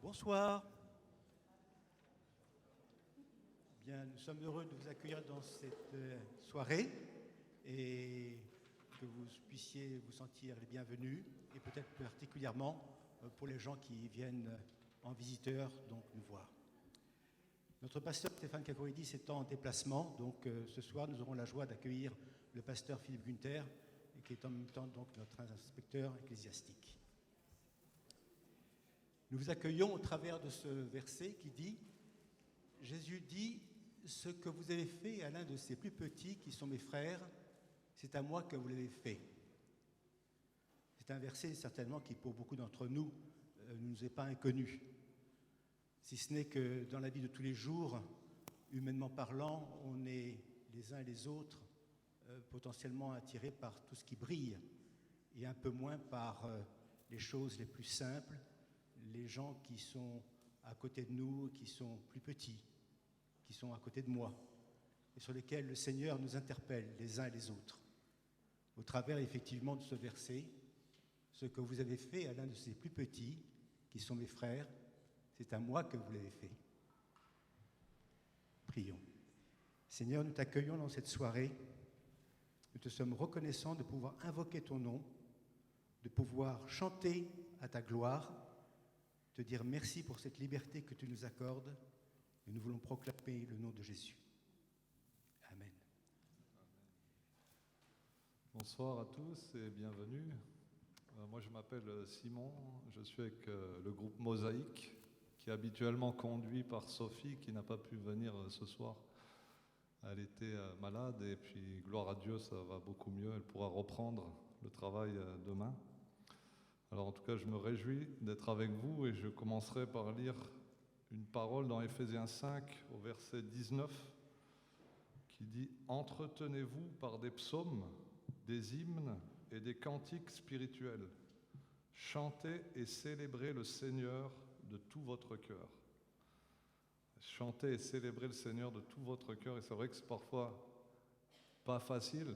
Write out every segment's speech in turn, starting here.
Bonsoir. Bien, nous sommes heureux de vous accueillir dans cette soirée et que vous puissiez vous sentir les bienvenus et peut-être particulièrement pour les gens qui viennent en visiteur donc nous voir. Notre pasteur Stéphane Cacoridis étant en déplacement, donc ce soir nous aurons la joie d'accueillir le pasteur Philippe Günther qui est en même temps donc notre inspecteur ecclésiastique. Nous vous accueillons au travers de ce verset qui dit « Jésus dit, ce que vous avez fait à l'un de ces plus petits qui sont mes frères, c'est à moi que vous l'avez fait. » C'est un verset certainement qui pour beaucoup d'entre nous ne nous est pas inconnu, si ce n'est que dans la vie de tous les jours, humainement parlant, on est les uns et les autres potentiellement attirés par tout ce qui brille et un peu moins par les choses les plus simples, les gens qui sont à côté de nous, qui sont plus petits, qui sont à côté de moi, et sur lesquels le Seigneur nous interpelle les uns et les autres. Au travers effectivement de ce verset, ce que vous avez fait à l'un de ces plus petits, qui sont mes frères, c'est à moi que vous l'avez fait. Prions. Seigneur, nous t'accueillons dans cette soirée. Nous te sommes reconnaissants de pouvoir invoquer ton nom, de pouvoir chanter à ta gloire, te dire merci pour cette liberté que tu nous accordes, et nous voulons proclamer le nom de Jésus. Amen. Bonsoir à tous et bienvenue. Moi je m'appelle Simon, je suis avec le groupe Mosaïque, qui est habituellement conduit par Sophie, qui n'a pas pu venir ce soir. Elle était malade et puis gloire à Dieu, ça va beaucoup mieux, elle pourra reprendre le travail demain. Alors en tout cas, je me réjouis d'être avec vous et je commencerai par lire une parole dans Éphésiens 5 au verset 19 qui dit « Entretenez-vous par des psaumes, des hymnes et des cantiques spirituels. Chantez et célébrez le Seigneur de tout votre cœur. » Chantez et célébrez le Seigneur de tout votre cœur. Et c'est vrai que c'est parfois pas facile.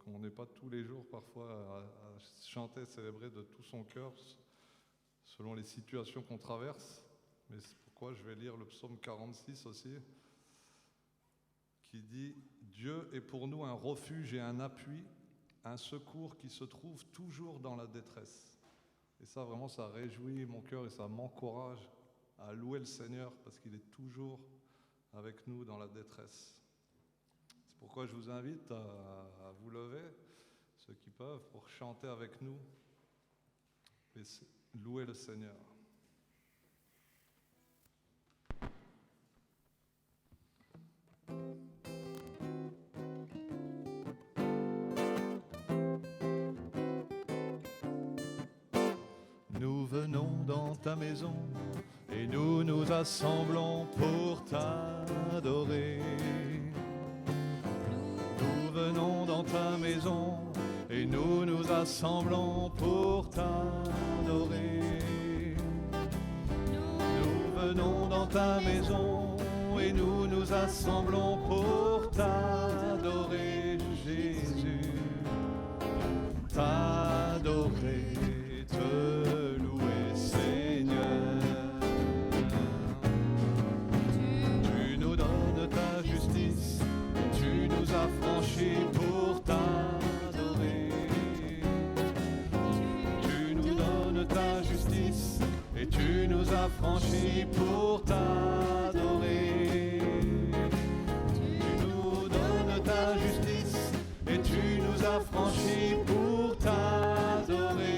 On n'est pas tous les jours parfois à chanter et célébrer de tout son cœur selon les situations qu'on traverse. Mais c'est pourquoi je vais lire le psaume 46 aussi, qui dit « Dieu est pour nous un refuge et un appui, un secours qui se trouve toujours dans la détresse. » Et ça, vraiment, ça réjouit mon cœur et ça m'encourage à louer le Seigneur parce qu'il est toujours avec nous dans la détresse. C'est pourquoi je vous invite à vous lever, ceux qui peuvent, pour chanter avec nous et louer le Seigneur. Nous venons dans ta maison et nous nous assemblons pour t'adorer. Nous venons dans ta maison et nous nous assemblons pour t'adorer. Nous venons dans ta maison et nous nous assemblons pour t'adorer, Jésus. T'adorer, te louer, Seigneur. Tu nous donnes ta justice, tu nous as franchis pour t'adorer. Tu nous donnes ta justice et tu nous as franchis pour t'adorer. Tu nous donnes ta justice et tu nous as franchis pour t'adorer.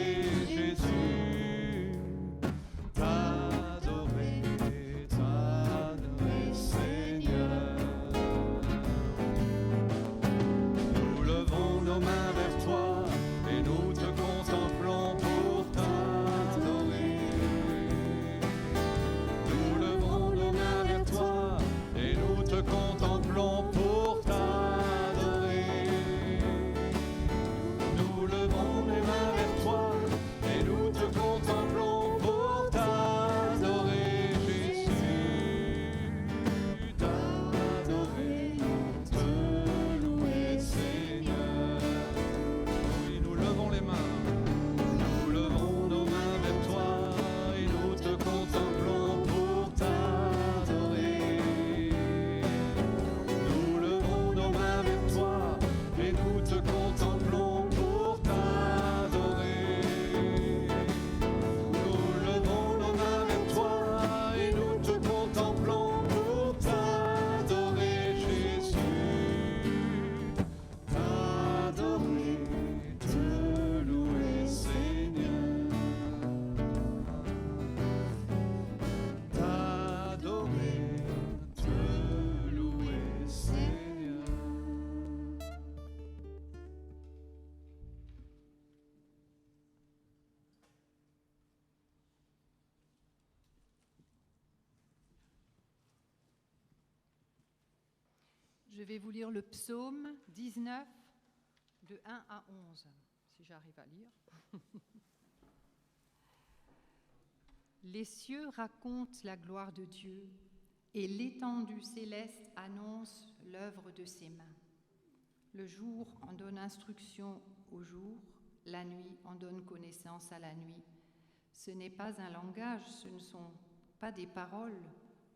Je vais vous lire le psaume 19, de 1 à 11, si j'arrive à lire. Les cieux racontent la gloire de Dieu et l'étendue céleste annonce l'œuvre de ses mains. Le jour en donne instruction au jour, la nuit en donne connaissance à la nuit. Ce n'est pas un langage, ce ne sont pas des paroles,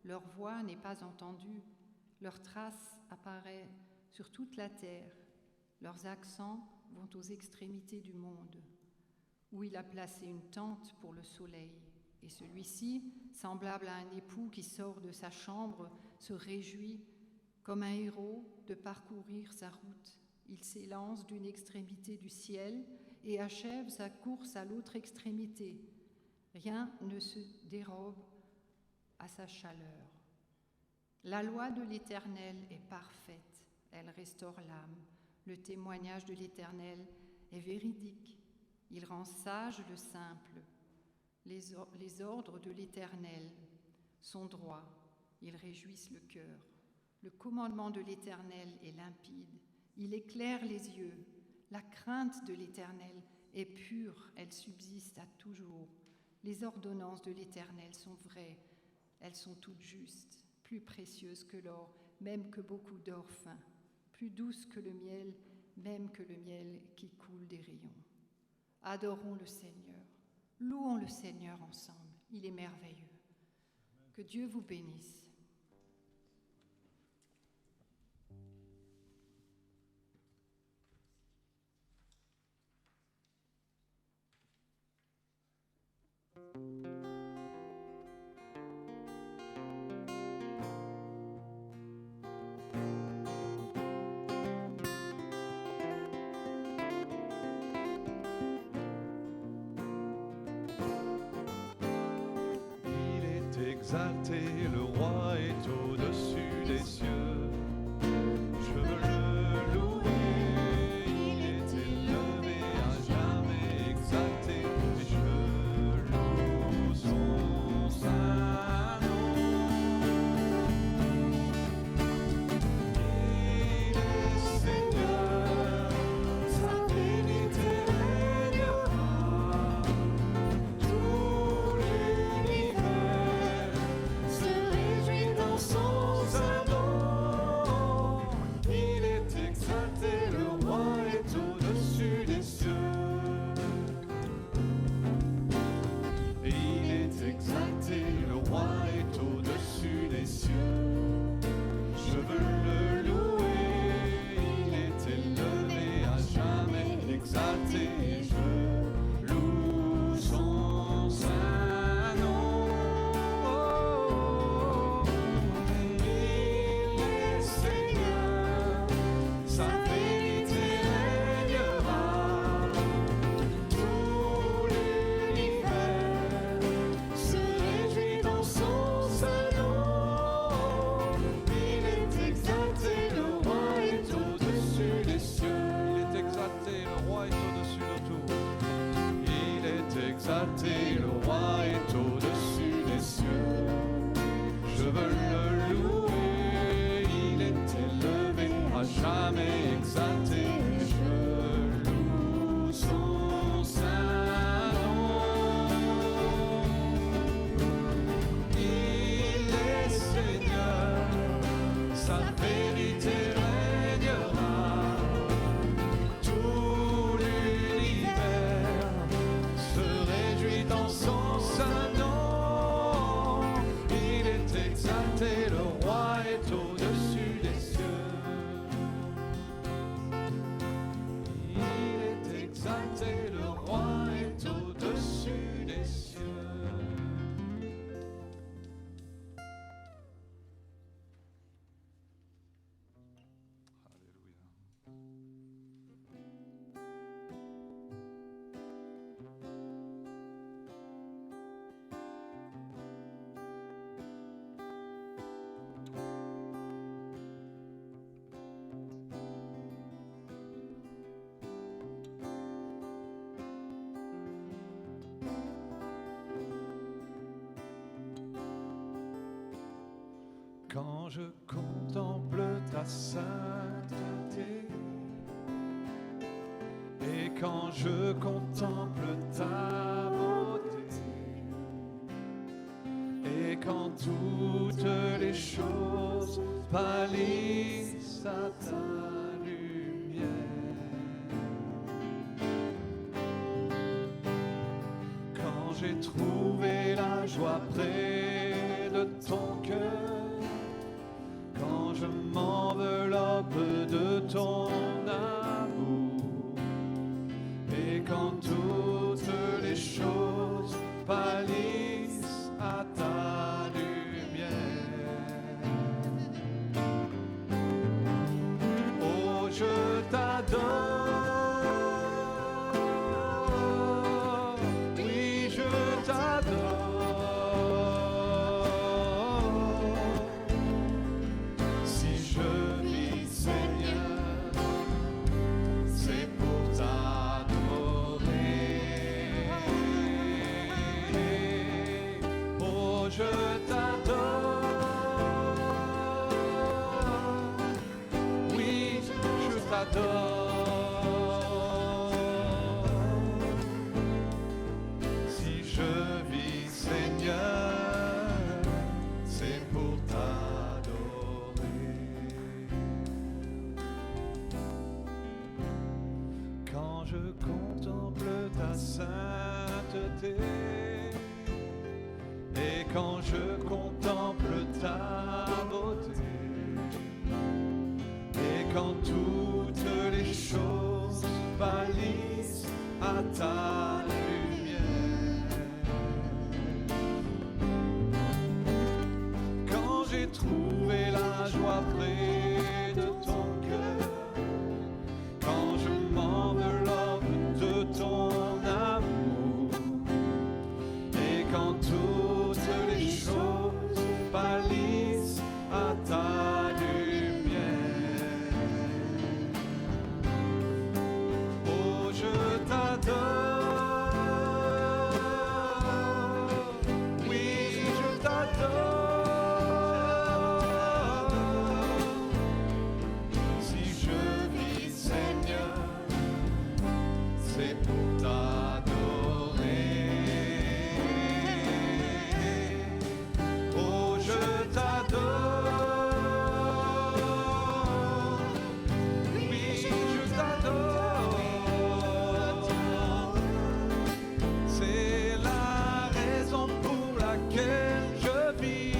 leur voix n'est pas entendue, leur trace apparaît sur toute la terre, leurs accents vont aux extrémités du monde, où il a placé une tente pour le soleil. Et celui-ci, semblable à un époux qui sort de sa chambre, se réjouit comme un héros de parcourir sa route. Il s'élance d'une extrémité du ciel et achève sa course à l'autre extrémité. Rien ne se dérobe à sa chaleur. La loi de l'Éternel est parfaite, elle restaure l'âme. Le témoignage de l'Éternel est véridique, il rend sage le simple. Les ordres de l'Éternel sont droits, ils réjouissent le cœur. Le commandement de l'Éternel est limpide, il éclaire les yeux. La crainte de l'Éternel est pure, elle subsiste à toujours. Les ordonnances de l'Éternel sont vraies, elles sont toutes justes, plus précieuses que l'or, même que beaucoup d'or fin, plus douces que le miel, même que le miel qui coule des rayons. Adorons le Seigneur, louons le Seigneur ensemble, il est merveilleux. Que Dieu vous bénisse. Exalté, le roi est au-dessus des cieux. Je veux le louer, il est élevé à jamais exalté. Et je loue son saint nom. Il est Seigneur, sa vérité régnera. Tout l'univers se réjouit dans son saint nom. Il est exalté, le roi est au-dessus des cieux. Et il est exalté, le roi est au-dessus des cieux. Je veux le louer, il est élevé à jamais exalté. Et je loue son saint nom. Il est Seigneur, sa vérité régnera. Tout l'univers se réjouit dans son saint nom. Il est exalté, le roi est au-dessus des cieux. Il est exalté, le roi est au-dessus de tout. Il est exalté, le roi est au-dessus des cieux. Je veux le louer, il est élevé à jamais exalté. Je loue son saint nom. Il est Seigneur, sa vérité régnera. Tout l'univers se réjouit dans son saint nom. Il est exalté, le roi est au-dessus des cieux. Il est exalté, le roi est au-dessus des cieux. Alléluia. Quand je contemple ta sainteté. Et quand je contemple ta beauté, et quand toutes les choses pâlissent à ta lumière, quand j'ai trouvé la joie près de ton cœur, quand je m'enveloppe de ton amour, et quand toutes les choses pâlissent à ta lumière, oh je t'adore, oui je t'adore. Si je vis, Seigneur, c'est pour t'adorer. Quand je contemple ta sainteté, et quand je contemple ta beauté, et quand toutes les choses pâlissent à ta lumière, quand j'ai trouvé la joie près de ton cœur, quand je m'enveloppe de ton amour, et quand toutes les choses pâlissent à ta lumière, oh je t'adore, oui je t'adore. Si je vis, Seigneur, c'est pour t'adorer. Oh je t'adore, oui je t'adore. C'est la raison pour laquelle je vis,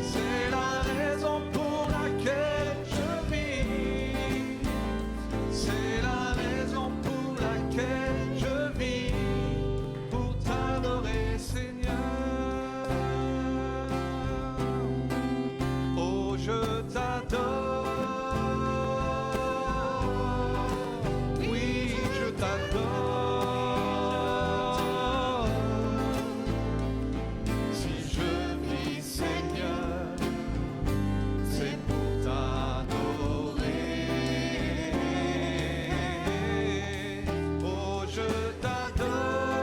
c'est la raison pour laquelle je vis, c'est la raison pour laquelle je vis, pour t'adorer, Seigneur. Oh je t'adore, oui je t'adore. Si je vis, Seigneur, c'est pour t'adorer. Oh je t'adore,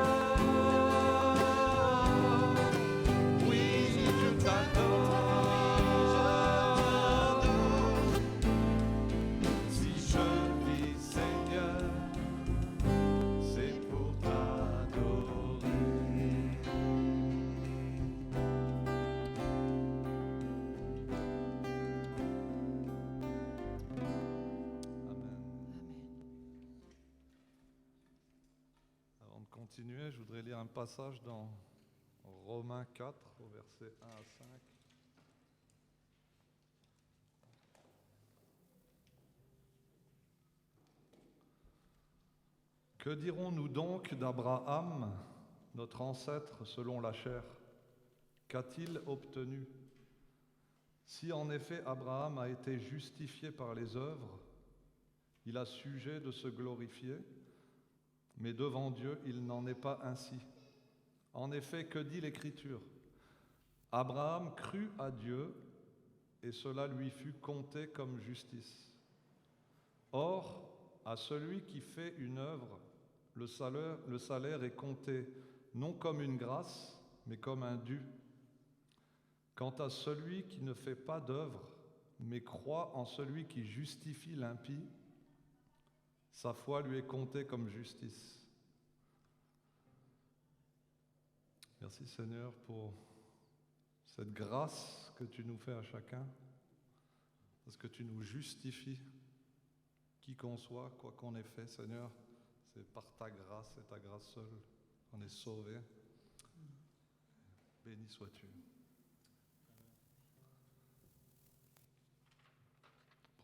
oui je t'adore. Si je vis, Seigneur, c'est pour t'adorer. Amen. Avant de continuer, je voudrais lire un passage dans Romains 4, au verset 1 à 5. Que dirons-nous donc d'Abraham, notre ancêtre selon la chair? Qu'a-t-il obtenu? Si en effet Abraham a été justifié par les œuvres, il a sujet de se glorifier, mais devant Dieu, il n'en est pas ainsi. En effet, que dit l'Écriture? Abraham crut à Dieu, et cela lui fut compté comme justice. Or, à celui qui fait une œuvre, le salaire est compté non comme une grâce, mais comme un dû. Quant à celui qui ne fait pas d'œuvre, mais croit en celui qui justifie l'impie. Sa foi lui est comptée comme justice. Merci Seigneur pour cette grâce que tu nous fais à chacun, parce que tu nous justifies, qui qu'on soit, quoi qu'on ait fait, Seigneur, c'est par ta grâce et ta grâce seule qu'on est sauvé. Béni sois-tu.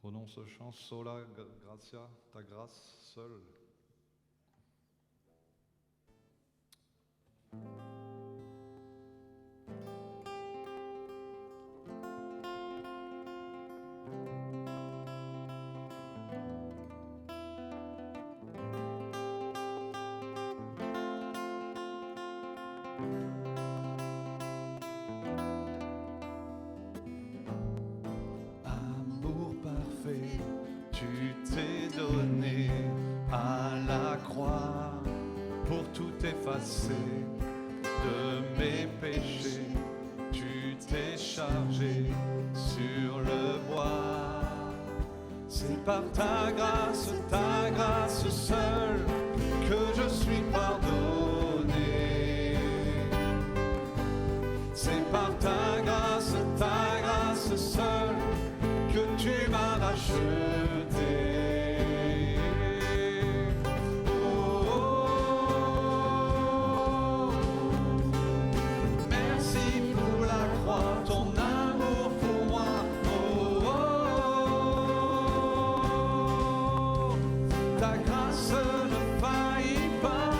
Prenons ce chant, Sola Gratia, ta grâce seule. Amour parfait, tu t'es donné à la croix pour tout effacer de mes péchés. Tu t'es chargé sur le bois. C'est par ta grâce seule que je suis pardonné. C'est par ta grâce seule que tu m'as racheté. Oh, oh, oh. Merci pour la croix, ton amour pour moi. Oh, oh, oh. Ta grâce ne faillit pas.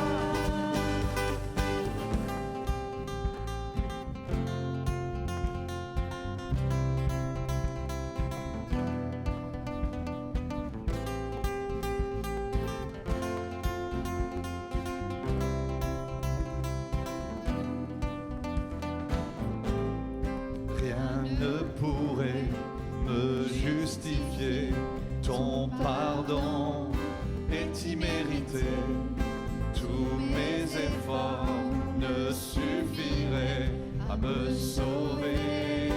Rien ne pourrait me justifier, ton pardon est immérité. Tous mes efforts ne suffiraient à me sauver.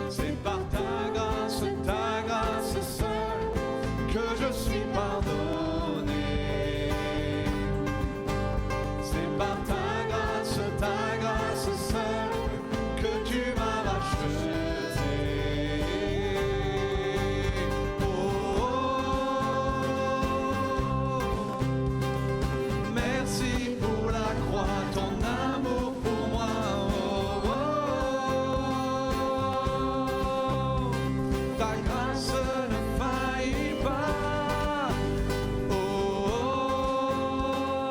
C'est par ta grâce seule que je suis pardonné. C'est par ta grâce seule que tu m'as racheté. Oh, oh, oh. Merci pour la croix, ton amour pour moi. Oh, oh, oh. Ta grâce ne faillit pas. Oh, oh,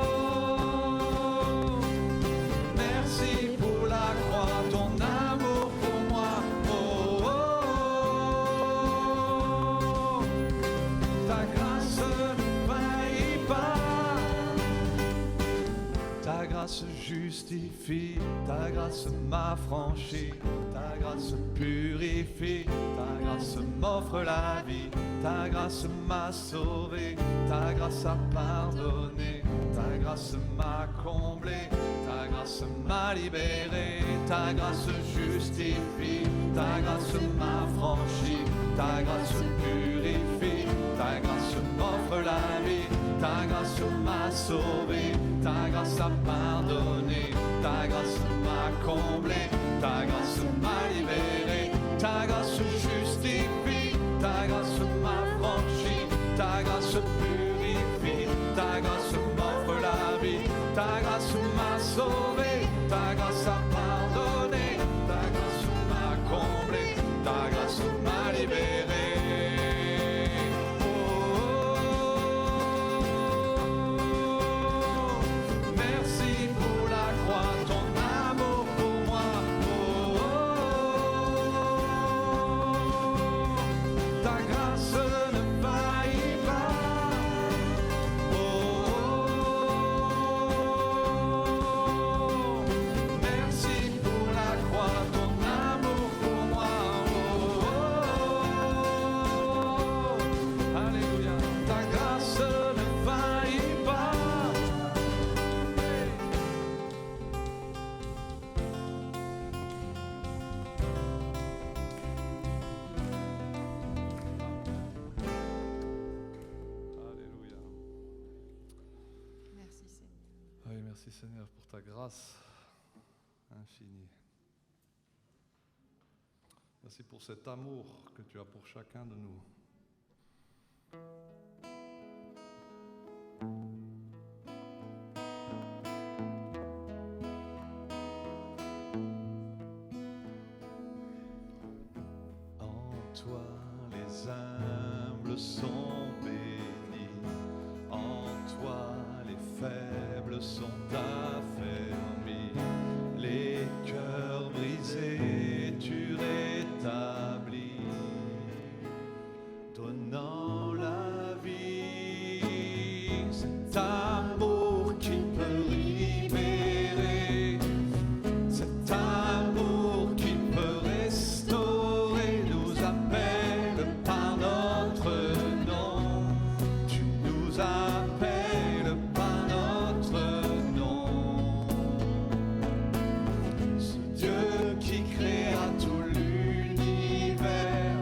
oh. Merci pour la croix, ton amour pour moi. Oh, oh, oh. Ta grâce ne faillit pas. Ta grâce justifie, ta grâce m'affranchit, ta grâce purifie, ta grâce m'offre la vie, ta grâce m'a sauvé, ta grâce a pardonné, ta grâce m'a comblé, ta grâce m'a libéré, ta grâce justifie, ta grâce m'affranchit, ta grâce purifie, ta grâce m'offre la vie, ta grâce m'a sauvé, ta grâce a pardonné, ta grâce m'a comblé, ta grâce m'a libéré, ta grâce justifie, ta grâce m'affranchit, ta grâce purifie, ta grâce m'offre la vie, ta grâce m'a sauvé, ta grâce a pardonné, ta grâce m'a comblé, ta grâce m'a libéré. Merci pour la croix, ton amour pour moi. Oh, oh, oh. Ta grâce ne faillit pas. Oh, oh, oh. Merci Merci Seigneur pour ta grâce infinie. Merci pour cet amour que tu as pour chacun de nous. En toi les humbles sont bénis, en toi les faibles sont affermis, les cœurs brisés tu rétablis, donnant la vie. Cet amour qui peut libérer, cet amour qui peut restaurer, nous appelle par notre nom. Tu nous appelles par notre nom. Ce Dieu qui créa tout l'univers,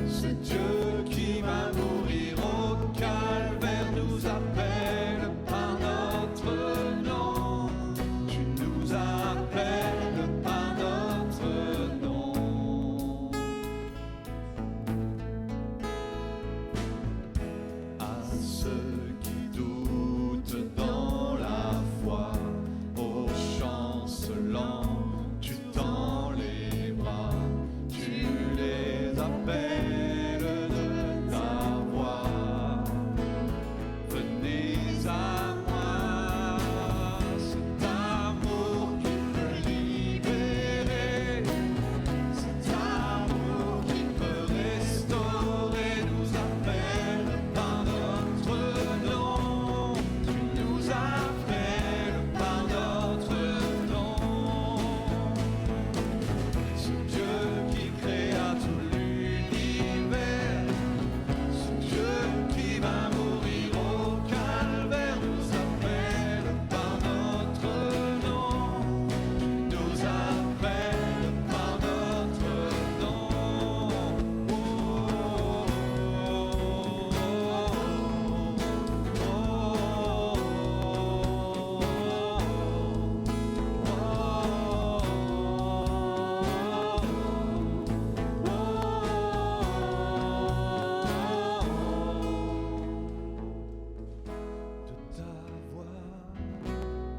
ce Dieu qui va mourir au calvaire, nous appelle par notre nom. Tu nous appelles par notre nom. À ceux qui doutent dans la foi, aux chancelants, tu tends les bras, tu les appelles de ta voix. Venez à moi, cet amour qui peut libérer, cet amour qui peut restaurer, nous appelle par notre nom. Tu nous appelles par notre nom. Ce Dieu qui créa tout l'univers, ce Dieu qui va mourir au calvaire, nous appelle par notre nom. Tu nous appelles par notre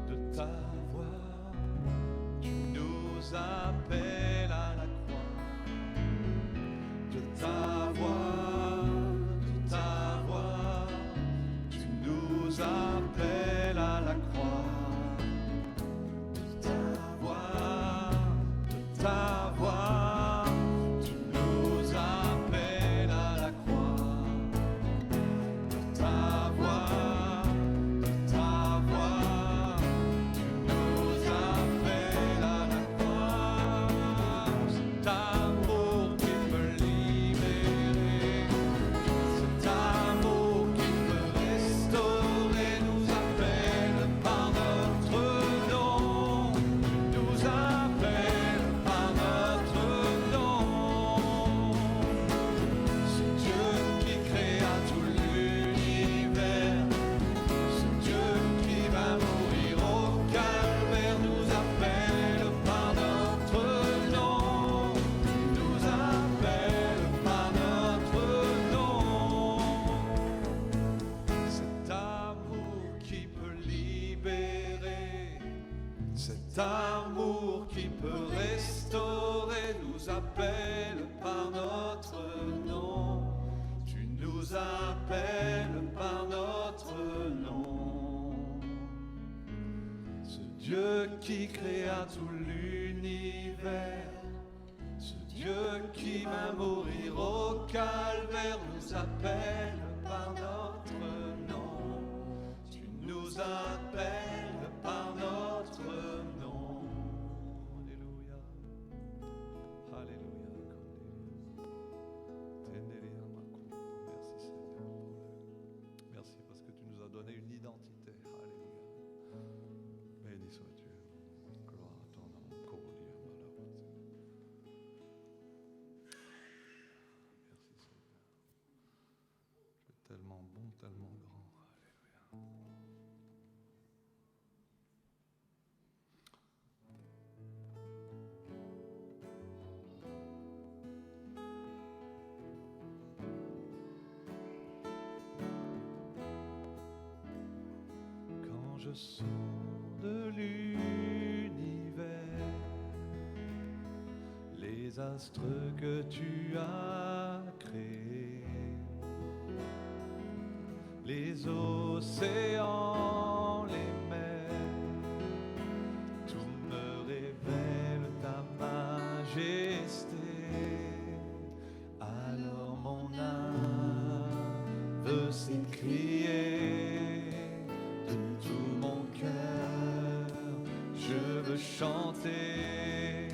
De ta voix, tu nous appelles à la croix. De ta voix, tu nous appelles à la croix. De ta voix, tu nous appelles à la croix. De ta voix, tu nous appelles à la croix. Cet amour qui peut libérer, cet amour qui peut restaurer, nous appelle par notre nom. Tu nous appelles par notre nom. Ce Dieu qui créa tout l'univers, ce Dieu qui va mourir au calvaire, nous appelle par notre nom. Tu nous appelles par notre nom. Cet amour qui peut libérer, cet amour qui peut restaurer, nous appelle par notre nom. Tu nous appelles par notre nom. Ce Dieu qui créa tout l'univers, ce Dieu qui va mourir au calvaire, nous appelle par notre nom. Tu nous appelles par notre nom. Alléluia. Alléluia. Merci Seigneur. Merci parce que tu nous as donné une identité. Alléluia. Béni sois Dieu. Gloire à ton nom. Merci Seigneur. Tu es tellement bon, tellement grand. Alléluia. je sonde l'univers, les astres que tu as créés, les océans, les mers, tout me révèle ta majesté. Alors mon âme veut s'écrier de tout mon cœur, je veux chanter.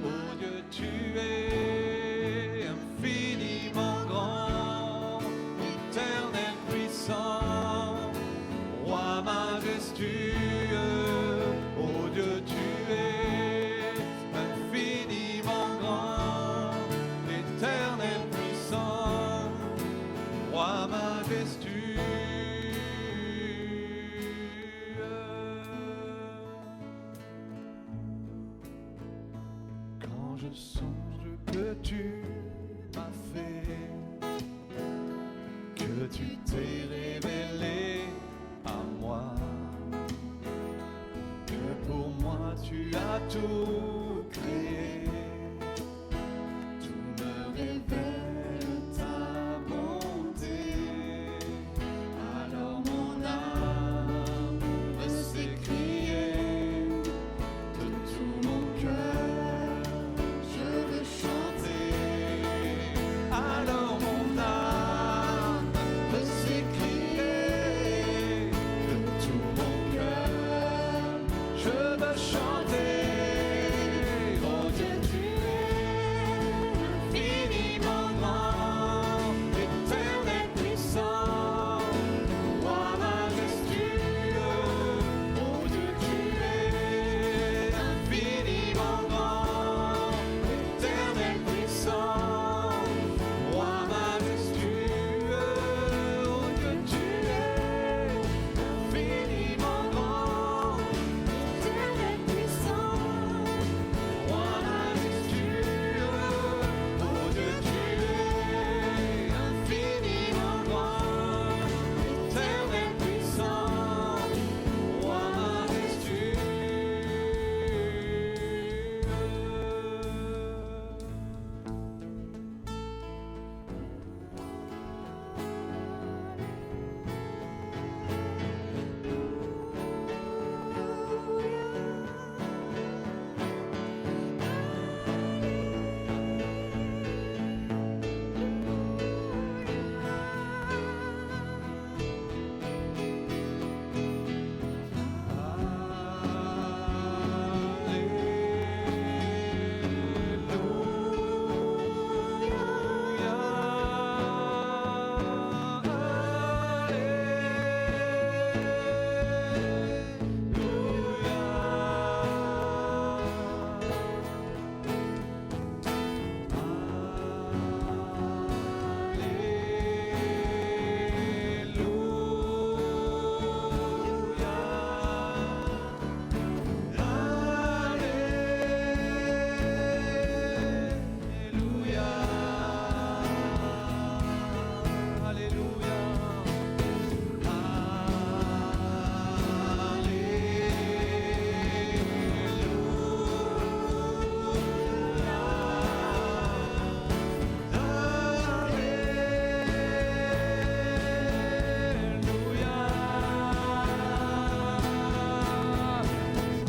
Oh Dieu, tu es infiniment grand, éternel puissant, roi majestueux. Oh Dieu, tu es infiniment grand, éternel puissant, roi majestueux. Quand je songe que tu m'as fait, que tu t'es révélé à moi, que pour moi tu as tout créé, tout me révèle ta bonté. Alors mon âme veut s'écrier de tout mon cœur, je veux chanter. Alors mon âme veut s'écrier de tout mon cœur, je veux chanter. Oh Dieu, tu es infiniment grand, éternel puissant, roi majestueux. Oh Dieu, tu es infiniment grand, éternel puissant, roi majestueux. Oh Dieu, tu es infiniment grand, éternel puissant, roi majestueux. Oh Dieu, tu es infiniment grand, éternel puissant, roi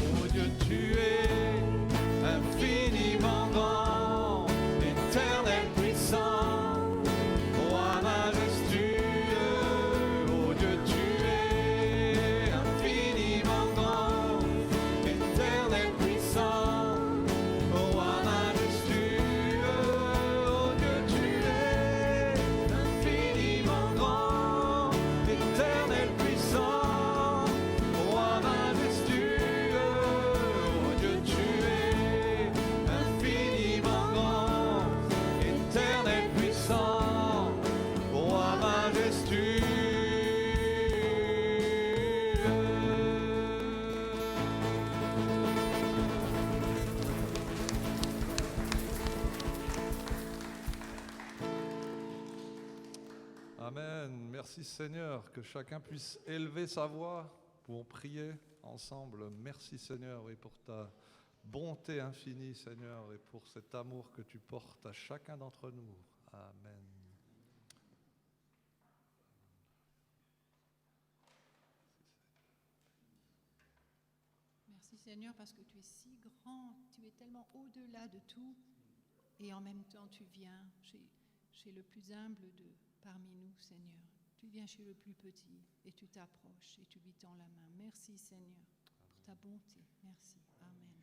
Oh Dieu, tu es infiniment grand, éternel puissant, roi majestueux. Oh Dieu, tu es infiniment grand, éternel puissant, roi majestueux. Oh Dieu, tu es infiniment grand, éternel puissant, roi majestueux. Oh Dieu, tu es infiniment grand, éternel puissant, roi majestueux. Amen. Merci Seigneur, que chacun puisse élever sa voix pouvons prier ensemble. Merci Seigneur et pour ta bonté infinie Seigneur et pour cet amour que tu portes à chacun d'entre nous. Amen. Merci Seigneur parce que tu es si grand, tu es tellement au-delà de tout et en même temps tu viens chez le plus humble parmi nous Seigneur. Tu viens chez le plus petit et tu t'approches et tu lui tends la main. Merci Seigneur pour ta bonté. Merci. Amen.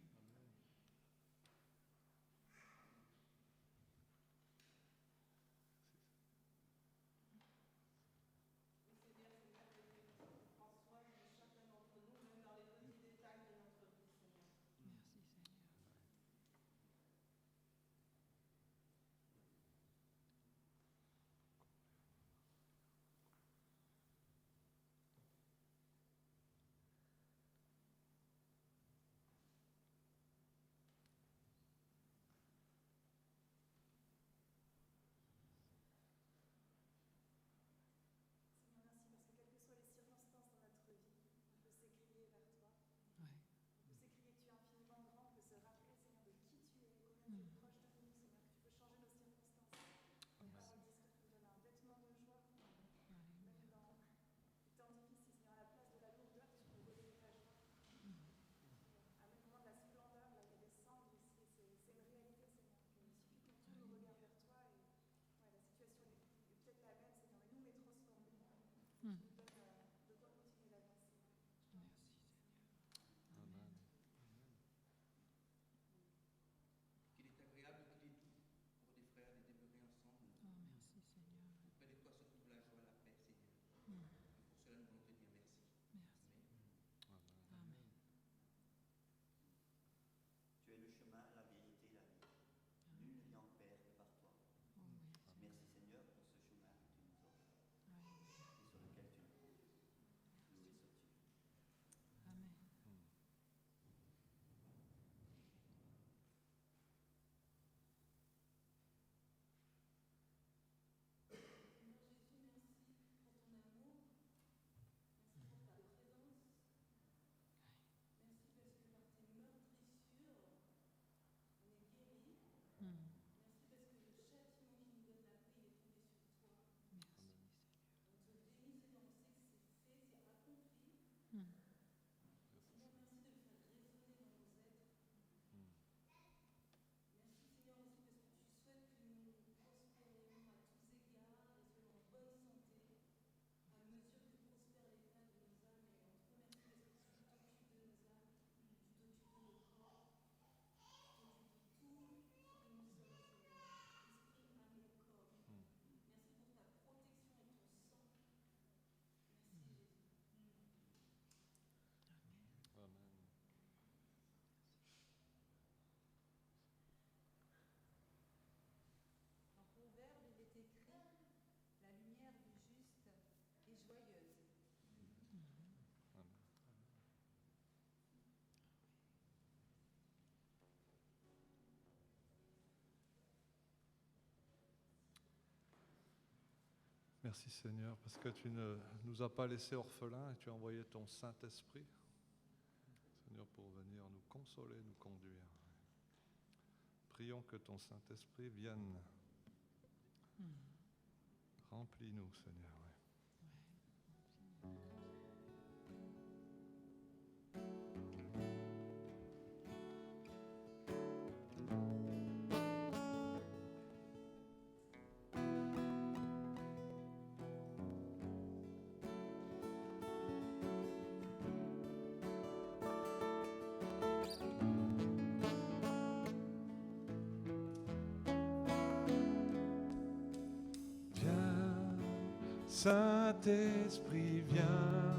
Merci Seigneur, parce que tu ne nous as pas laissés orphelins et tu as envoyé ton Saint-Esprit, Seigneur, pour venir nous consoler, nous conduire. Prions que ton Saint-Esprit vienne. Remplis-nous, Seigneur. Saint-Esprit, viens,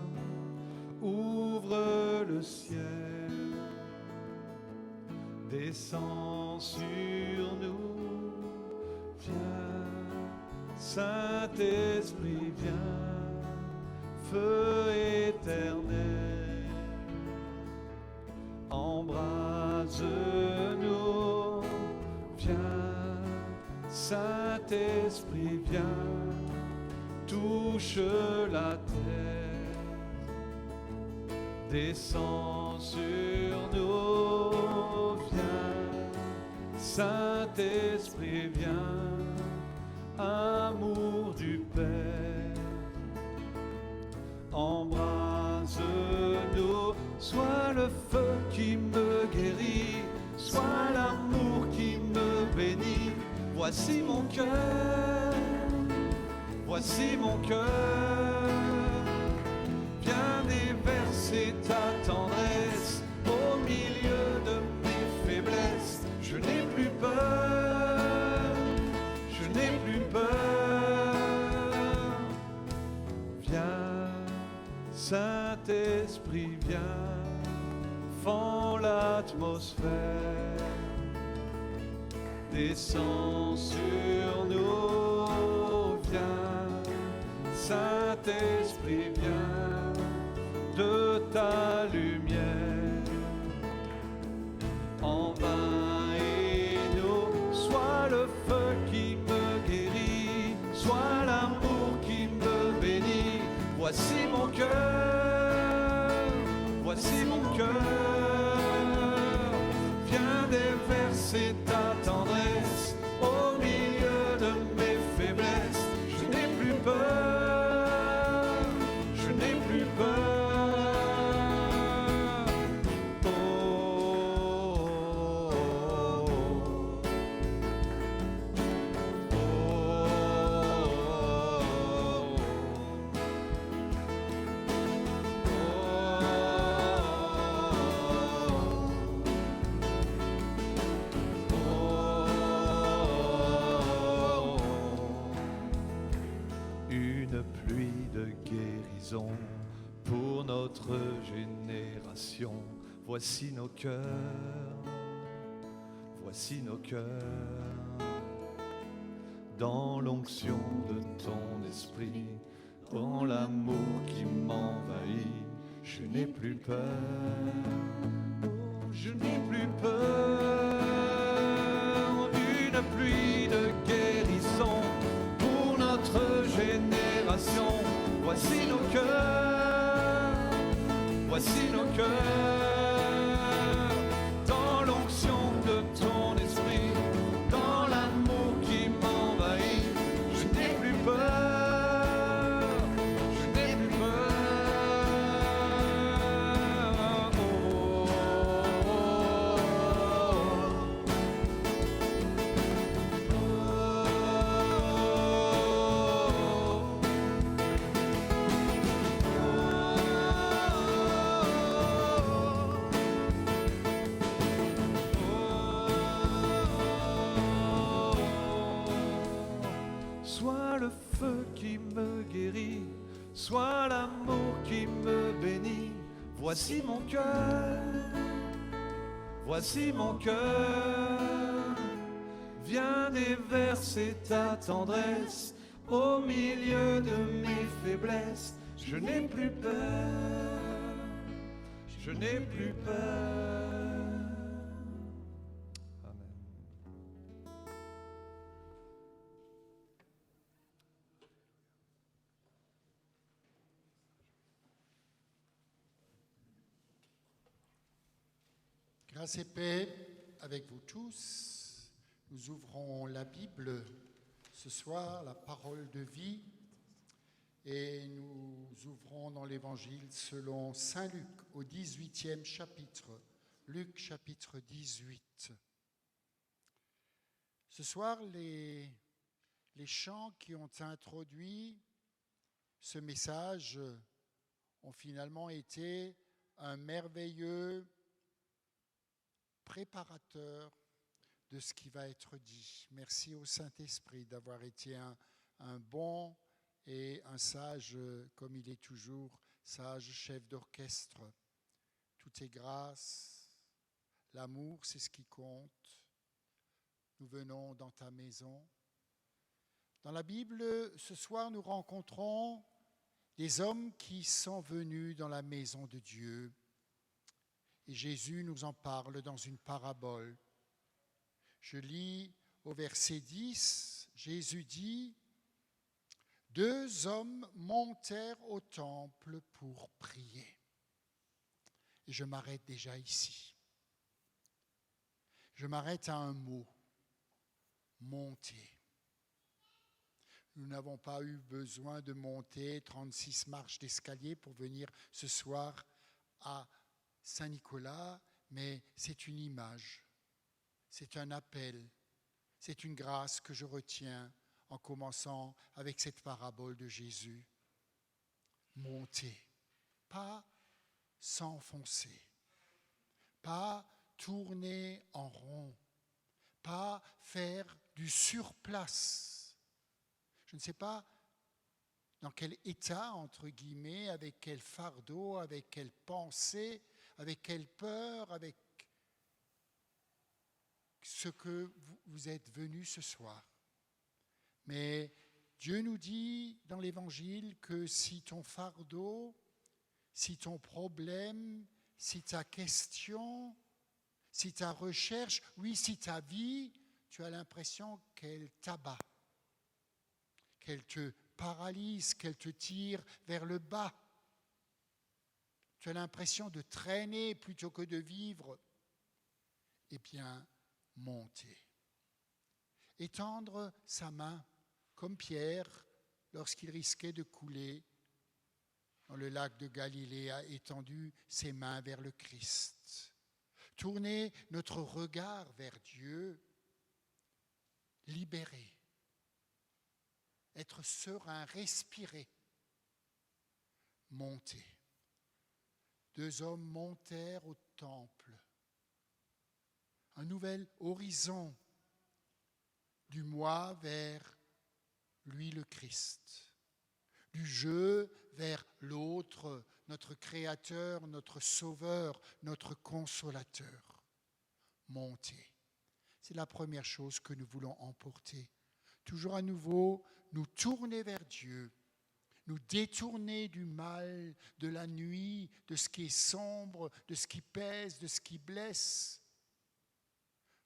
ouvre le ciel, descends sur nous, viens, Saint-Esprit, viens, feu éternel, embrase-nous, viens, Saint-Esprit, viens, touche la terre, descends sur nous, viens, Saint-Esprit, viens, amour du Père, embrase-nous, sois le feu qui me guérit, sois l'amour qui me bénit. Voici mon cœur, voici mon cœur, viens déverser ta tendresse au milieu de mes faiblesses. Je n'ai plus peur, je n'ai plus peur. Viens, Saint-Esprit, viens, fends l'atmosphère. Descends sur nous, viens, Saint-Esprit, viens, de ta lumière. Envahis-nous, sois le feu qui me guérit, sois l'amour qui me bénit. Voici mon cœur, voici mon cœur, viens déverser ta tendresse au milieu de mes faiblesses. Je n'ai plus peur, je n'ai plus peur. Oh, une pluie de guérison pour notre génération. Voici nos cœurs, voici nos cœurs, dans l'onction de ton esprit, dans l'amour qui m'envahit. Je n'ai plus peur, oh, je n'ai plus peur. Une pluie de guérison pour notre génération. Voici nos cœurs, voici nos cœurs, dans l'onction de ton esprit, dans l'amour qui m'envahit. Je n'ai plus peur, je n'ai plus peur. Oh, oh, sois le feu qui me guérit, sois l'amour qui me bénit. Voici mon cœur, voici mon cœur, viens déverser ta tendresse au milieu de mes faiblesses. Je n'ai plus peur, je n'ai plus peur. Amen. Grâce et paix avec vous tous. Nous ouvrons la Bible ce soir, la parole de vie, et nous ouvrons dans l'Évangile selon Saint Luc au 18e chapitre. Luc chapitre 18. Ce soir, les chants qui ont introduit ce message ont finalement été un merveilleux préparateur de ce qui va être dit. Merci au Saint-Esprit d'avoir été un bon et un sage, comme il est toujours, sage chef d'orchestre. Tout est grâce, l'amour, c'est ce qui compte. Nous venons dans ta maison. Dans la Bible, ce soir, nous rencontrons des hommes qui sont venus dans la maison de Dieu. Et Jésus nous en parle dans une parabole. Je lis au verset 10, Jésus dit « 2 hommes montèrent au temple pour prier. » Et je m'arrête déjà ici. Je m'arrête à un mot, monter. Nous n'avons pas eu besoin de monter 36 marches d'escalier pour venir ce soir à Saint-Nicolas, mais c'est une image, c'est un appel, c'est une grâce que je retiens en commençant avec cette parabole de Jésus. Monter, pas s'enfoncer, pas tourner en rond, pas faire du surplace. Je ne sais pas dans quel état, entre guillemets, avec quel fardeau, avec quelle pensée, avec quelle peur, avec ce que vous êtes venus ce soir. Mais Dieu nous dit dans l'Évangile que si ton fardeau, si ton problème, si ta question, si ta recherche, oui, si ta vie, tu as l'impression qu'elle t'abat, qu'elle te paralyse, qu'elle te tire vers le bas. Tu as l'impression de traîner plutôt que de vivre. Eh bien, monter. Étendre sa main, comme Pierre, lorsqu'il risquait de couler dans le lac de Galilée, a étendu ses mains vers le Christ. Tourner notre regard vers Dieu, libérer, être serein, respirer, monter. 2 hommes montèrent au temple. Un nouvel horizon du moi vers lui le Christ, du je vers l'autre, notre Créateur, notre Sauveur, notre Consolateur. Monter. C'est la première chose que nous voulons emporter. Toujours à nouveau, nous tourner vers Dieu, nous détourner du mal, de la nuit, de ce qui est sombre, de ce qui pèse, de ce qui blesse,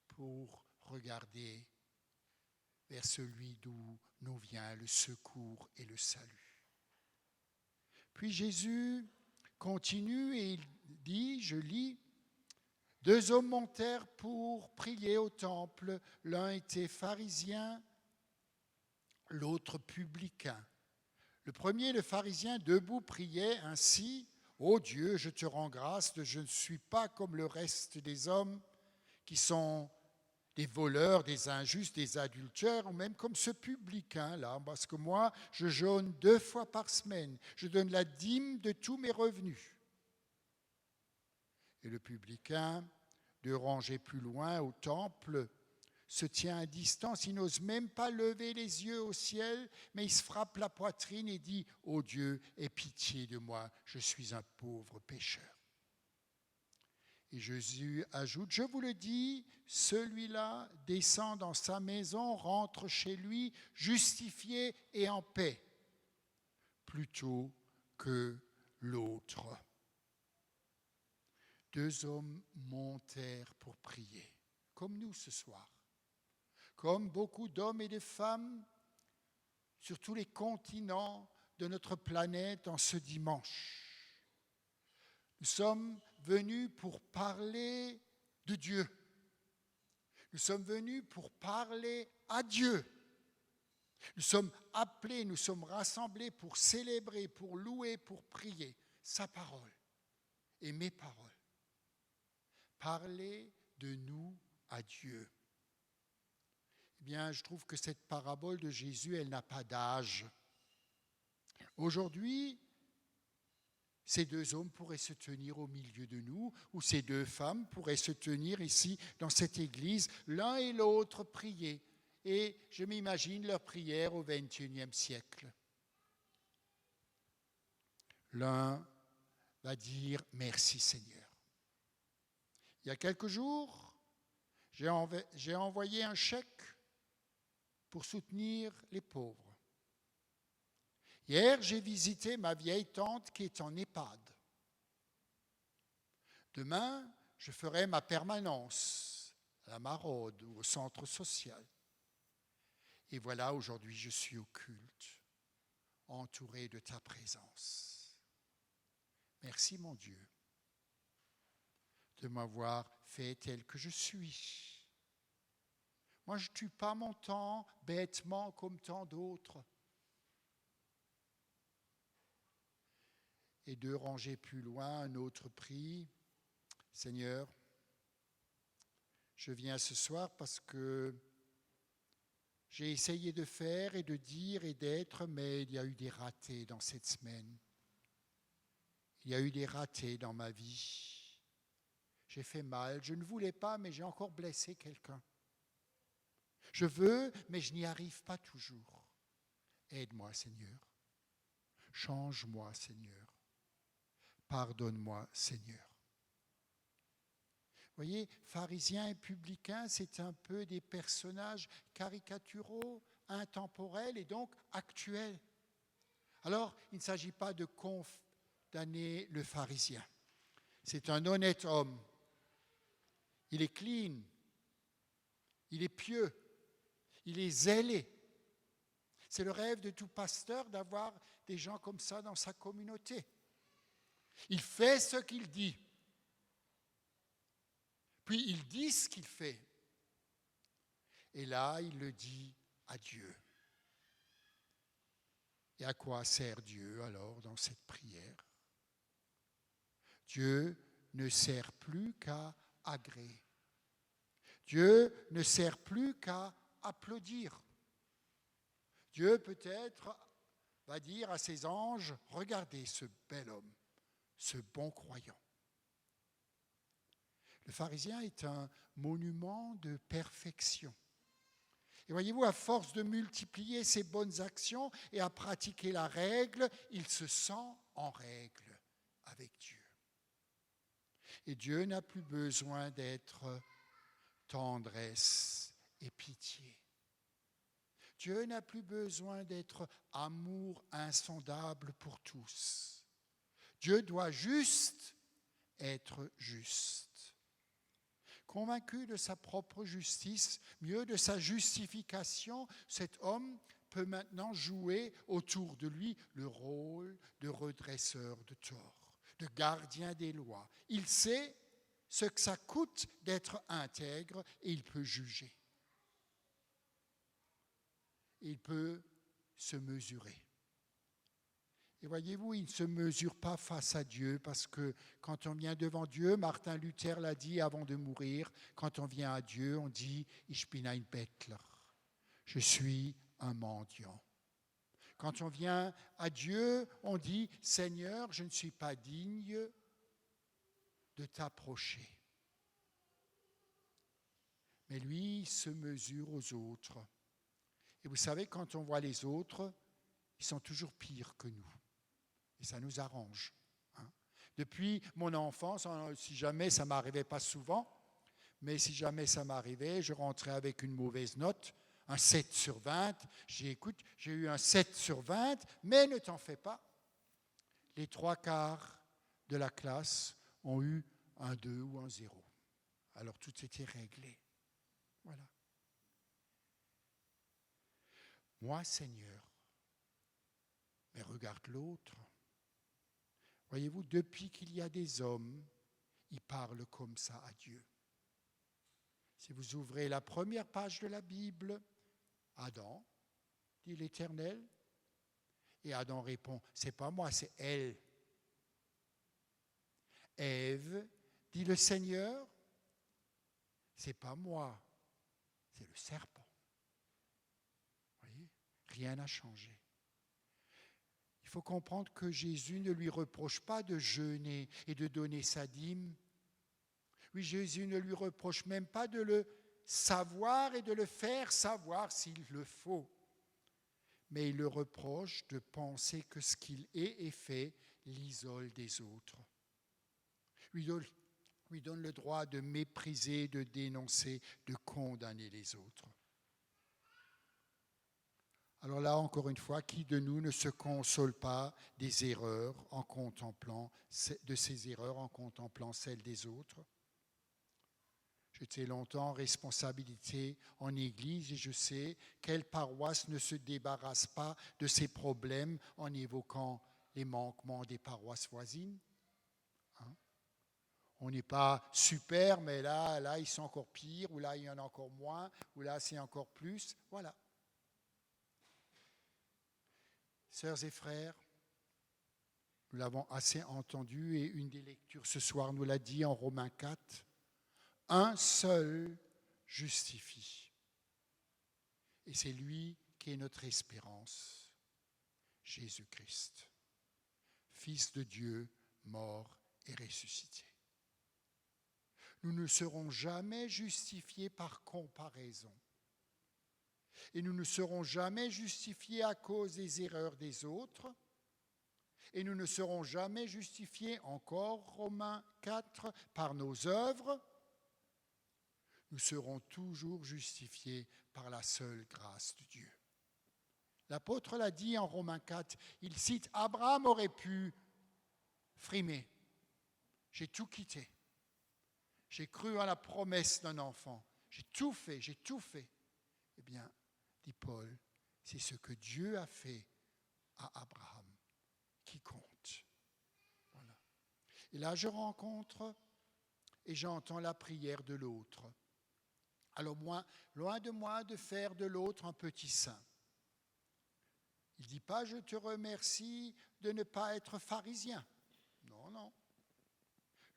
pour regarder vers celui d'où nous vient le secours et le salut. Puis Jésus continue et il dit, je lis, 2 hommes montèrent pour prier au temple. L'un était pharisien, l'autre publicain. Le premier, le pharisien, debout, priait ainsi, « Ô Dieu, je te rends grâce, je ne suis pas comme le reste des hommes qui sont des voleurs, des injustes, des adultères, ou même comme ce publicain-là, parce que moi, je jeûne 2 fois par semaine, je donne la dîme de tous mes revenus. » Et le publicain, 2 rangées plus loin au temple, se tient à distance, il n'ose même pas lever les yeux au ciel, mais il se frappe la poitrine et dit « Ô Dieu, aie pitié de moi, je suis un pauvre pécheur. » Et Jésus ajoute, je vous le dis, celui-là descend dans sa maison, rentre chez lui, justifié et en paix, plutôt que l'autre. 2 hommes montèrent pour prier, comme nous ce soir, comme beaucoup d'hommes et de femmes sur tous les continents de notre planète en ce dimanche. Nous sommes venus pour parler de Dieu. Nous sommes venus pour parler à Dieu. Nous sommes appelés, nous sommes rassemblés pour célébrer, pour louer, pour prier sa parole et mes paroles. Parler de nous à Dieu. Eh bien, je trouve que cette parabole de Jésus, elle n'a pas d'âge. Aujourd'hui, ces 2 hommes pourraient se tenir au milieu de nous, ou ces 2 femmes pourraient se tenir ici dans cette église, l'un et l'autre prier. Et je m'imagine leur prière au XXIe siècle. L'un va dire « Merci Seigneur ». Il y a quelques jours, j'ai envoyé un chèque pour soutenir les pauvres. Hier, j'ai visité ma vieille tante qui est en EHPAD. Demain, je ferai ma permanence à la Maraude ou au centre social. Et voilà, aujourd'hui, je suis au culte, entouré de ta présence. Merci, mon Dieu. de m'avoir fait tel que je suis. Moi, je ne tue pas mon temps bêtement comme tant d'autres. Et 2 rangées plus loin, un autre prie. Seigneur, je viens ce soir parce que j'ai essayé de faire et de dire et d'être, mais il y a eu des ratés dans cette semaine. Il y a eu des ratés dans ma vie. J'ai fait mal, je ne voulais pas, mais j'ai encore blessé quelqu'un. Je veux, mais je n'y arrive pas toujours. Aide-moi, Seigneur. Change-moi, Seigneur. Pardonne-moi, Seigneur. Vous voyez, pharisiens et publicains, c'est un peu des personnages caricaturaux, intemporels et donc actuels. Alors, il ne s'agit pas de condamner le pharisien. C'est un honnête homme. Il est clean. Il est pieux. Il est zélé. C'est le rêve de tout pasteur d'avoir des gens comme ça dans sa communauté. Il fait ce qu'il dit. Puis il dit ce qu'il fait. Et là, il le dit à Dieu. Et à quoi sert Dieu alors dans cette prière? Dieu ne sert plus qu'à agréer. Dieu ne sert plus qu'à applaudir. Dieu peut-être va dire à ses anges, regardez ce bel homme, ce bon croyant. Le pharisien est un monument de perfection. Et voyez-vous, à force de multiplier ses bonnes actions et à pratiquer la règle, il se sent en règle avec Dieu. Et Dieu n'a plus besoin d'être tendresse et pitié. Dieu n'a plus besoin d'être amour insondable pour tous. Dieu doit juste être juste. Convaincu de sa propre justice, mieux de sa justification, cet homme peut maintenant jouer autour de lui le rôle de redresseur de tort, de gardien des lois. Il sait ce que ça coûte d'être intègre et il peut juger. Il peut se mesurer. Et voyez-vous, il ne se mesure pas face à Dieu parce que quand on vient devant Dieu, Martin Luther l'a dit avant de mourir, quand on vient à Dieu, on dit « Ich bin ein Bettler », je suis un mendiant. Quand on vient à Dieu, on dit « Seigneur, je ne suis pas digne de t'approcher ». Mais lui, il se mesure aux autres. Et vous savez, quand on voit les autres, ils sont toujours pires que nous. Et ça nous arrange. Depuis mon enfance, si jamais ça ne m'arrivait pas souvent, mais si jamais ça m'arrivait, je rentrais avec une mauvaise note, un 7 sur 20. Écoute, j'ai eu un 7 sur 20, mais ne t'en fais pas. Les 3/4 de la classe ont eu un 2 ou un 0. Alors tout était réglé. Voilà. Moi, Seigneur, mais regarde l'autre. Voyez-vous, depuis qu'il y a des hommes, ils parlent comme ça à Dieu. Si vous ouvrez la première page de la Bible, Adam, dit l'Éternel, et Adam répond, c'est pas moi, c'est elle. Ève, dit le Seigneur, c'est pas moi, c'est le serpent. Vous voyez, rien n'a changé. Il faut comprendre que Jésus ne lui reproche pas de jeûner et de donner sa dîme. Oui, Jésus ne lui reproche même pas de le savoir et de le faire savoir s'il le faut. Mais il le reproche de penser que ce qu'il est et fait l'isole des autres. Lui donne le droit de mépriser, de dénoncer, de condamner les autres. Alors là, encore une fois, qui de nous ne se console pas des erreurs en contemplant, de ses erreurs en contemplant celles des autres? J'étais longtemps en responsabilité en Église et je sais quelle paroisse ne se débarrasse pas de ses problèmes en évoquant les manquements des paroisses voisines. On n'est pas super, mais là, ils sont encore pires, ou là, il y en a encore moins, ou là, c'est encore plus. Voilà. Sœurs et frères, nous l'avons assez entendu et une des lectures ce soir nous l'a dit en Romains 4. Un seul justifie. Et c'est lui qui est notre espérance, Jésus-Christ, Fils de Dieu, mort et ressuscité. Nous ne serons jamais justifiés par comparaison. Et nous ne serons jamais justifiés à cause des erreurs des autres. Et nous ne serons jamais justifiés, encore Romains 4, par nos œuvres. Nous serons toujours justifiés par la seule grâce de Dieu. L'apôtre l'a dit en Romains 4, il cite « Abraham aurait pu frimer. J'ai tout quitté. J'ai cru à la promesse d'un enfant. J'ai tout fait. » Eh bien, dit Paul, c'est ce que Dieu a fait à Abraham qui compte. Voilà. Et là, je rencontre et j'entends la prière de l'autre. Alors, loin de moi de faire de l'autre un petit saint. Il ne dit pas « je te remercie de ne pas être pharisien ». Non.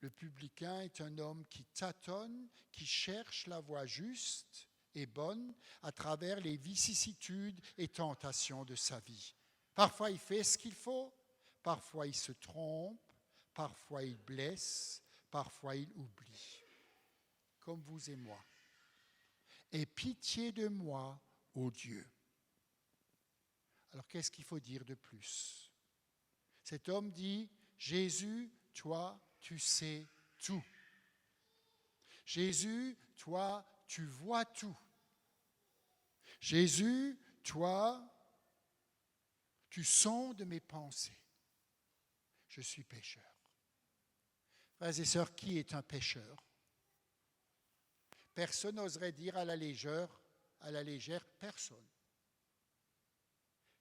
Le publicain est un homme qui tâtonne, qui cherche la voie juste et bonne à travers les vicissitudes et tentations de sa vie. Parfois, il fait ce qu'il faut, parfois, il se trompe, parfois, il blesse, parfois, il oublie. Comme vous et moi. Aie pitié de moi, ô Dieu. Alors, qu'est-ce qu'il faut dire de plus? Cet homme dit, Jésus, toi, tu sais tout. Jésus, toi, tu vois tout. Jésus, toi, tu sondes mes pensées. Je suis pécheur. Frères et sœurs, qui est un pécheur? Personne n'oserait dire à la légère, personne.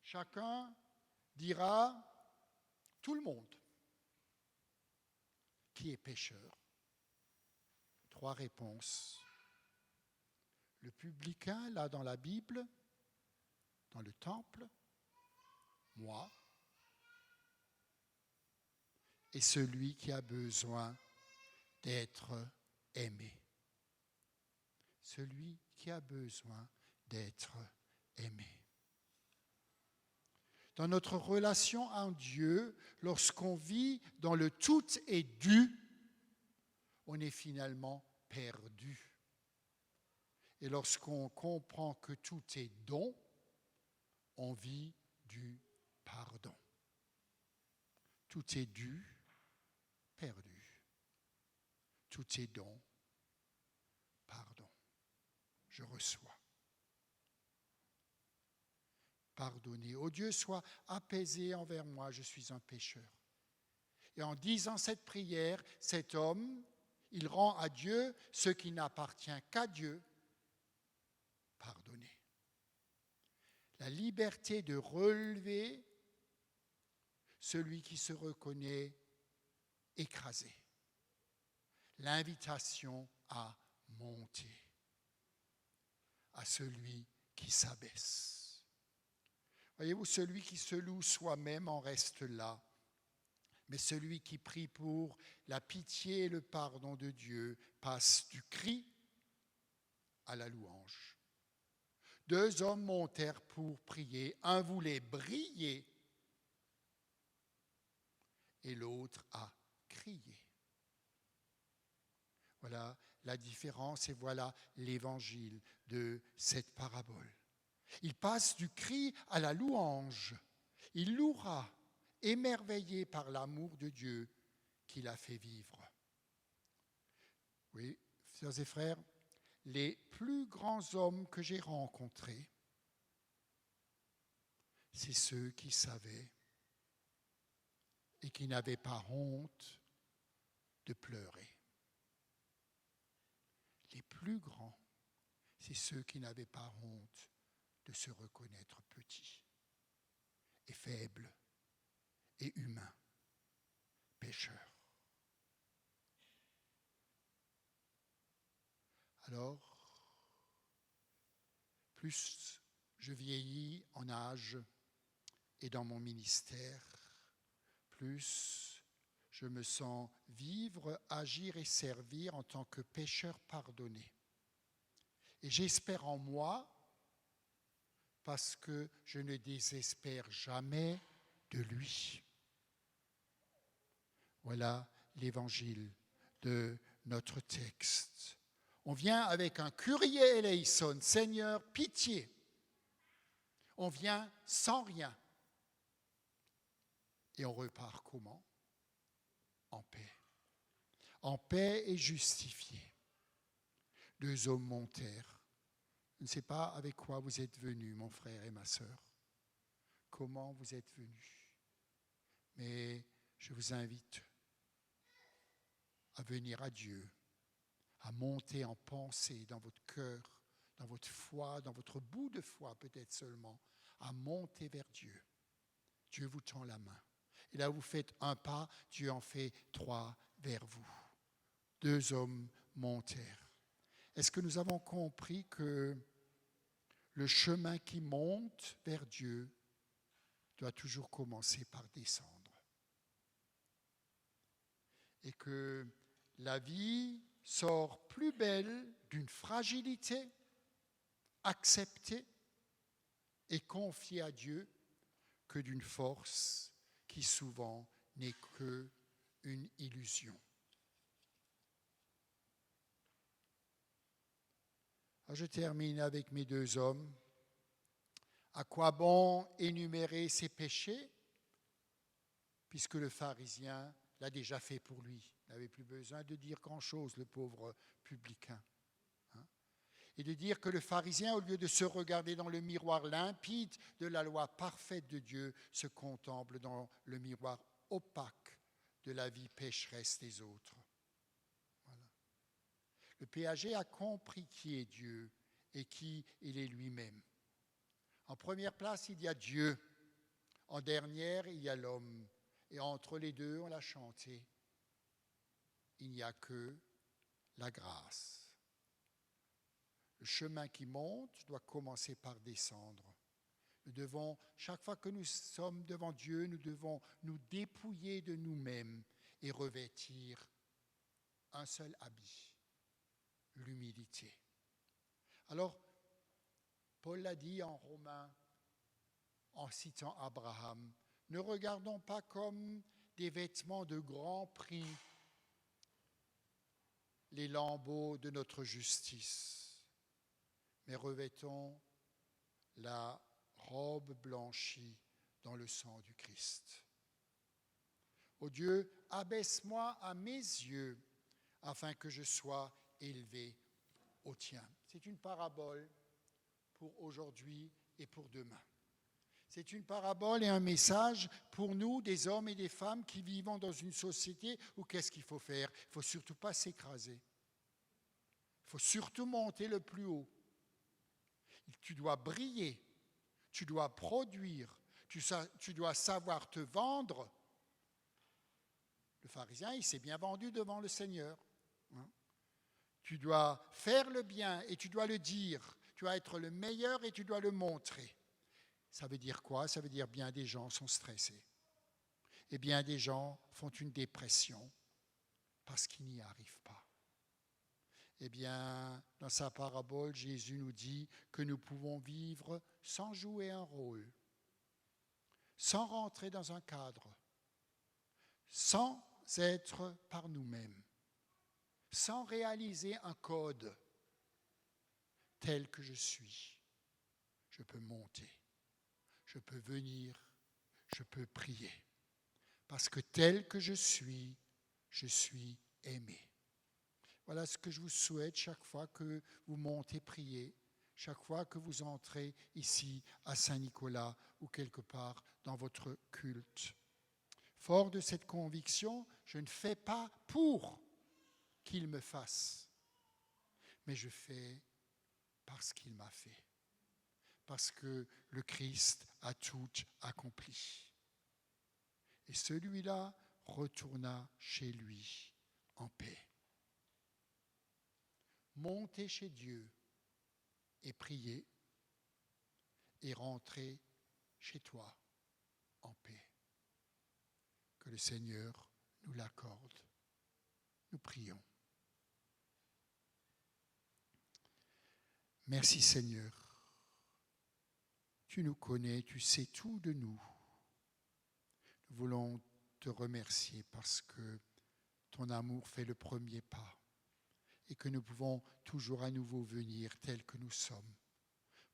Chacun dira, tout le monde. Qui est pécheur? 3 réponses. Le publicain, là dans la Bible, dans le temple, moi, et celui qui a besoin d'être aimé. Celui qui a besoin d'être aimé. Dans notre relation à Dieu, lorsqu'on vit dans le tout est dû, on est finalement perdu. Et lorsqu'on comprend que tout est don, on vit du pardon. Tout est dû, perdu. Tout est don, pardon. Je reçois. Pardonner. Ô Dieu, sois apaisé envers moi, je suis un pécheur. Et en disant cette prière, cet homme, il rend à Dieu ce qui n'appartient qu'à Dieu, pardonner. La liberté de relever celui qui se reconnaît écrasé. L'invitation à monter, à celui qui s'abaisse. Voyez-vous, celui qui se loue soi-même en reste là. Mais celui qui prie pour la pitié et le pardon de Dieu passe du cri à la louange. 2 hommes montèrent pour prier. Un voulait briller et l'autre a crié. Voilà la différence et voilà l'évangile de cette parabole. Il passe du cri à la louange. Il louera, émerveillé par l'amour de Dieu qu'il a fait vivre. Oui, sœurs et frères, les plus grands hommes que j'ai rencontrés, c'est ceux qui savaient et qui n'avaient pas honte de pleurer. Les plus grands, c'est ceux qui n'avaient pas honte de se reconnaître petits et faibles et humains, pécheurs. Alors, plus je vieillis en âge et dans mon ministère, plus je me sens vivre, agir et servir en tant que pécheur pardonné. Et j'espère en moi, parce que je ne désespère jamais de lui. Voilà l'évangile de notre texte. On vient avec un Kyrie eleison, Seigneur, pitié. On vient sans rien. Et on repart comment? En paix. En paix et justifié. 2 hommes montèrent. Je ne sais pas avec quoi vous êtes venus, mon frère et ma sœur. Comment vous êtes venus. Mais je vous invite à venir à Dieu, à monter en pensée dans votre cœur, dans votre foi, dans votre bout de foi peut-être seulement, à monter vers Dieu. Dieu vous tend la main. Et là, vous faites un pas, Dieu en fait 3 vers vous. 2 hommes montèrent. Est-ce que nous avons compris que le chemin qui monte vers Dieu doit toujours commencer par descendre? Et que la vie sort plus belle d'une fragilité acceptée et confiée à Dieu que d'une force qui souvent n'est qu'une illusion. Alors je termine avec mes 2 hommes. À quoi bon énumérer ses péchés, puisque le pharisien l'a déjà fait pour lui. Il n'avait plus besoin de dire grand-chose, le pauvre publicain. Et de dire que le pharisien, au lieu de se regarder dans le miroir limpide de la loi parfaite de Dieu, se contemple dans le miroir opaque de la vie pécheresse des autres. Voilà. Le péager a compris qui est Dieu et qui il est lui-même. En première place, il y a Dieu. En dernière, il y a l'homme. Et entre les deux, on l'a chanté. Il n'y a que la grâce. Le chemin qui monte doit commencer par descendre. Nous devons, chaque fois que nous sommes devant Dieu, nous devons nous dépouiller de nous-mêmes et revêtir un seul habit, l'humilité. Alors, Paul l'a dit en Romains, en citant Abraham, ne regardons pas comme des vêtements de grand prix les lambeaux de notre justice, mais revêtons la robe blanchie dans le sang du Christ. Ô Dieu, abaisse-moi à mes yeux afin que je sois élevé au tien. C'est une parabole pour aujourd'hui et pour demain. C'est une parabole et un message pour nous, des hommes et des femmes qui vivons dans une société où qu'est-ce qu'il faut faire? Il ne faut surtout pas s'écraser. Il faut surtout monter le plus haut. Tu dois briller, tu dois produire, tu dois savoir te vendre. Le pharisien, il s'est bien vendu devant le Seigneur. Tu dois faire le bien et tu dois le dire. Tu dois être le meilleur et tu dois le montrer. Ça veut dire quoi? Ça veut dire bien des gens sont stressés. Et bien des gens font une dépression parce qu'ils n'y arrivent pas. Eh bien, dans sa parabole, Jésus nous dit que nous pouvons vivre sans jouer un rôle, sans rentrer dans un cadre, sans être par nous-mêmes, sans réaliser un code tel que je suis. Je peux monter, je peux venir, je peux prier. Parce que tel que je suis aimé. Voilà ce que je vous souhaite chaque fois que vous montez prier, chaque fois que vous entrez ici à Saint-Nicolas ou quelque part dans votre culte. Fort de cette conviction, je ne fais pas pour qu'il me fasse, mais je fais parce qu'il m'a fait, parce que le Christ a tout accompli. Et celui-là retourna chez lui en paix. monter chez Dieu et prier et rentrer chez toi en paix. Que le Seigneur nous l'accorde. Nous prions. Merci Seigneur. Tu nous connais, tu sais tout de nous. Nous voulons te remercier parce que ton amour fait le premier pas et que nous pouvons toujours à nouveau venir tels que nous sommes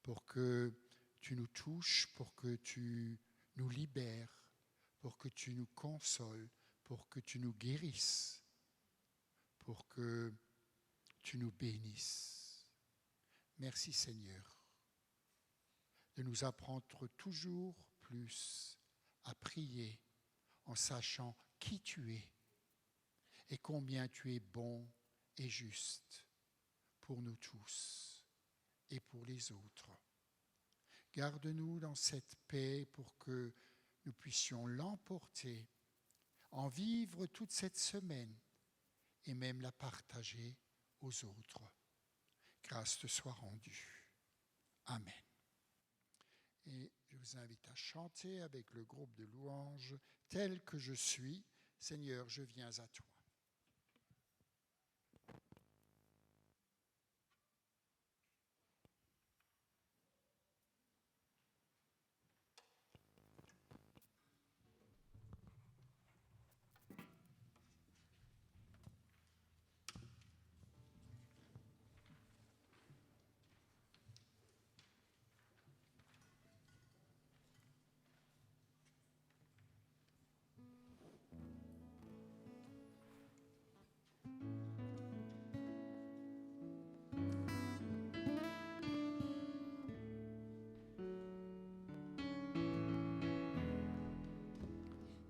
pour que tu nous touches, pour que tu nous libères, pour que tu nous consoles, pour que tu nous guérisses, pour que tu nous bénisses. Merci Seigneur de nous apprendre toujours plus à prier en sachant qui tu es et combien tu es bon et juste pour nous tous et pour les autres. Garde-nous dans cette paix pour que nous puissions l'emporter, en vivre toute cette semaine et même la partager aux autres. Grâce te soit rendue. Amen. Et je vous invite à chanter avec le groupe de louanges « Tel que je suis, Seigneur, je viens à toi ».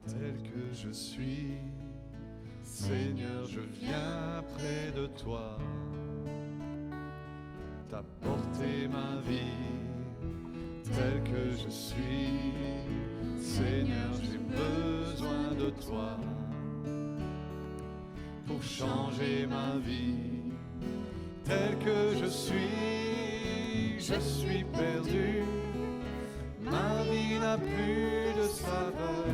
Tel que je suis, Seigneur, je viens près de toi, t'apporter ma vie. Tel que je suis, Seigneur, j'ai besoin de toi pour changer ma vie. Tel que je suis perdu, ma vie n'a plus de saveur.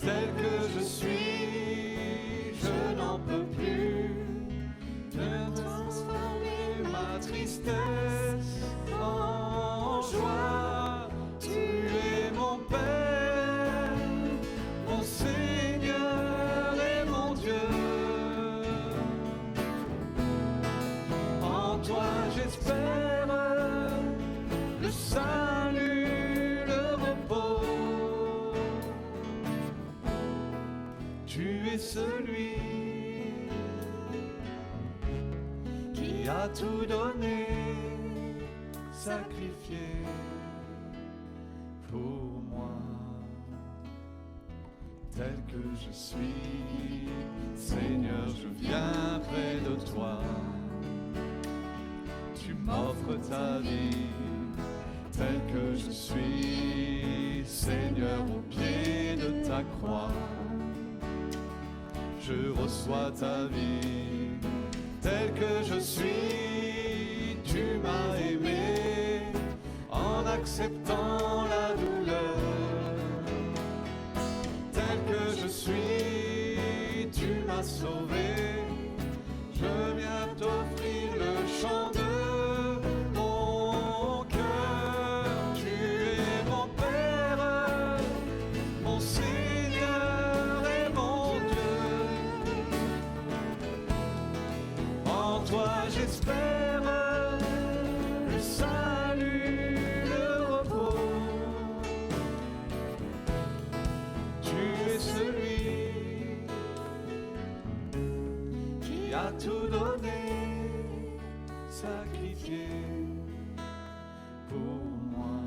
Tel que je suis, je n'en peux plus de transformer ma tristesse en joie. Tu es mon Père, mon Seigneur et mon Dieu. En toi j'espère le salut, le repos. Tu es celui qui a tout donné, sacrifié pour moi. Tel que je suis, Seigneur, je viens près de toi. Tu m'offres ta vie, tel que je suis, Seigneur, au pied de ta croix. Je reçois ta vie, tel que je suis, tu m'as aimé en acceptant la douleur. Tel que je suis, tu m'as sauvé, je viens t'offrir le chant de mon cœur. Tu es mon Père, mon Seigneur et mon Dieu. En toi j'espère le salut, le repos. Tu es celui qui a tout donné, sacrifié pour moi.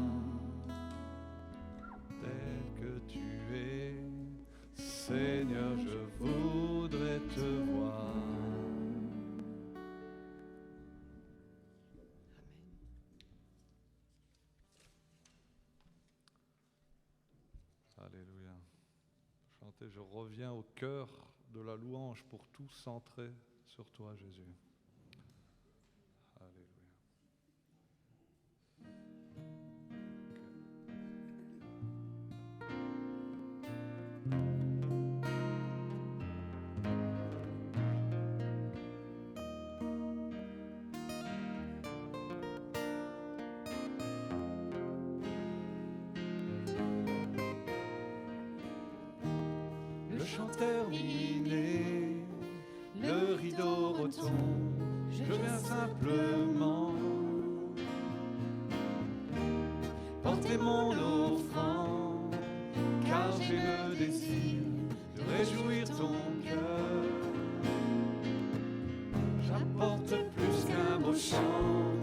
Tel que tu es, Seigneur, je voudrais te voir. Alléluia. Chantez, je reviens au cœur de la louange pour tout centrer sur toi, Jésus. Alléluia. Le chant terminé, le rideau retombe, je viens simplement porter mon offrande, car j'ai le désir de réjouir ton cœur. J'apporte plus qu'un beau chant,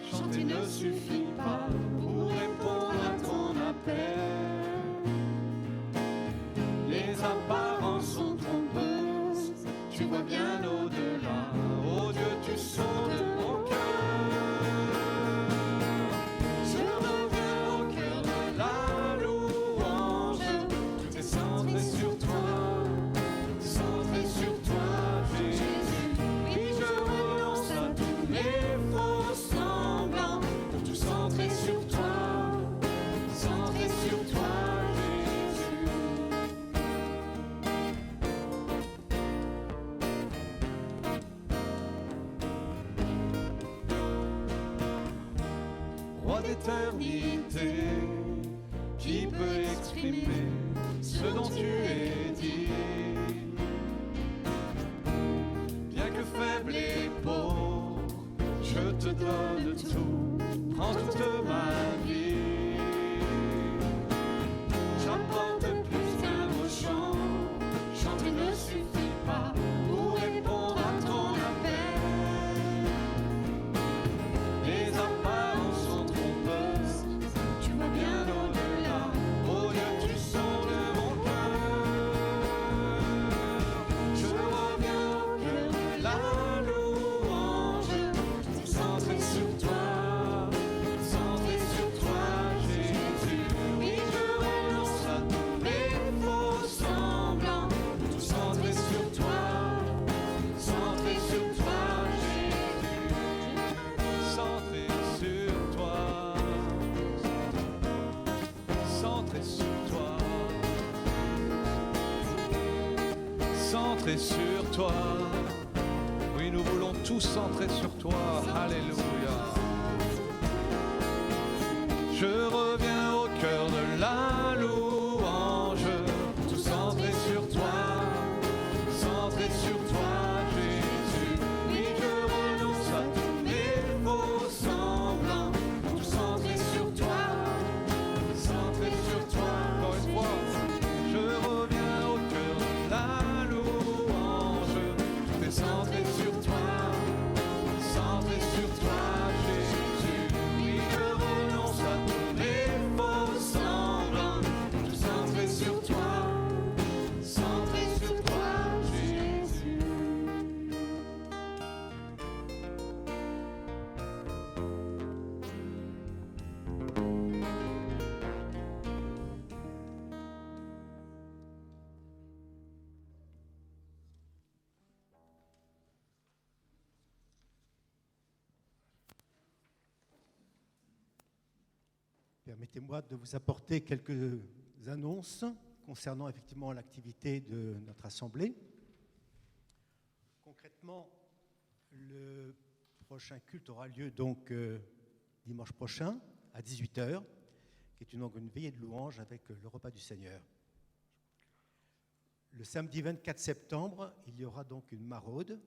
chanter ne suffit pas pour répondre à ton appel. Les apparences sont trompeuses, tu vois bien au-delà. Oh Dieu, tu sondes mon cœur. Je reviens au cœur de la louange. Tout est centré sur toi, Jésus. Oui, je renonce à tous mes faux semblants pour tout centrer sur toi, Jésus. Roi d'éternité, qui peut exprimer ce dont tu es dit? Bien que faible et pauvre, je te donne tout, prends toute ma vie. J'apporte plus qu'un beau chant, chanter ne suffit pas pour répondre à ton appel. Les apparences sont trompeuses, tu vois bien au-delà. Oh Dieu, tu sondes mon cœur. Je reviens au cœur de la louange. Tout est centré sur toi, Jésus. Oui, je renonce à tous mes faux semblants. Tout centré sur toi, Jésus. Centré sur toi, centré sur toi, centré sur toi. Oui, nous voulons tous centrer sur toi. Alléluia. Je reviens au cœur de la louange, tout centré sur toi, Jésus. Oui, je renonce à tous mes faux semblants, tout centré sur toi, Encore une fois, je reviens au cœur de la louange, tout est centré sur toi, Jésus. Oui, je renonce à tous mes faux semblants, tout centré sur toi, Jésus. Permettez-moi de vous apporter quelques annonces concernant effectivement l'activité de notre assemblée. Concrètement, le prochain culte aura lieu donc dimanche prochain à 18h, qui est une veillée de louange avec le repas du Seigneur. Le samedi 24 septembre, il y aura donc une maraude,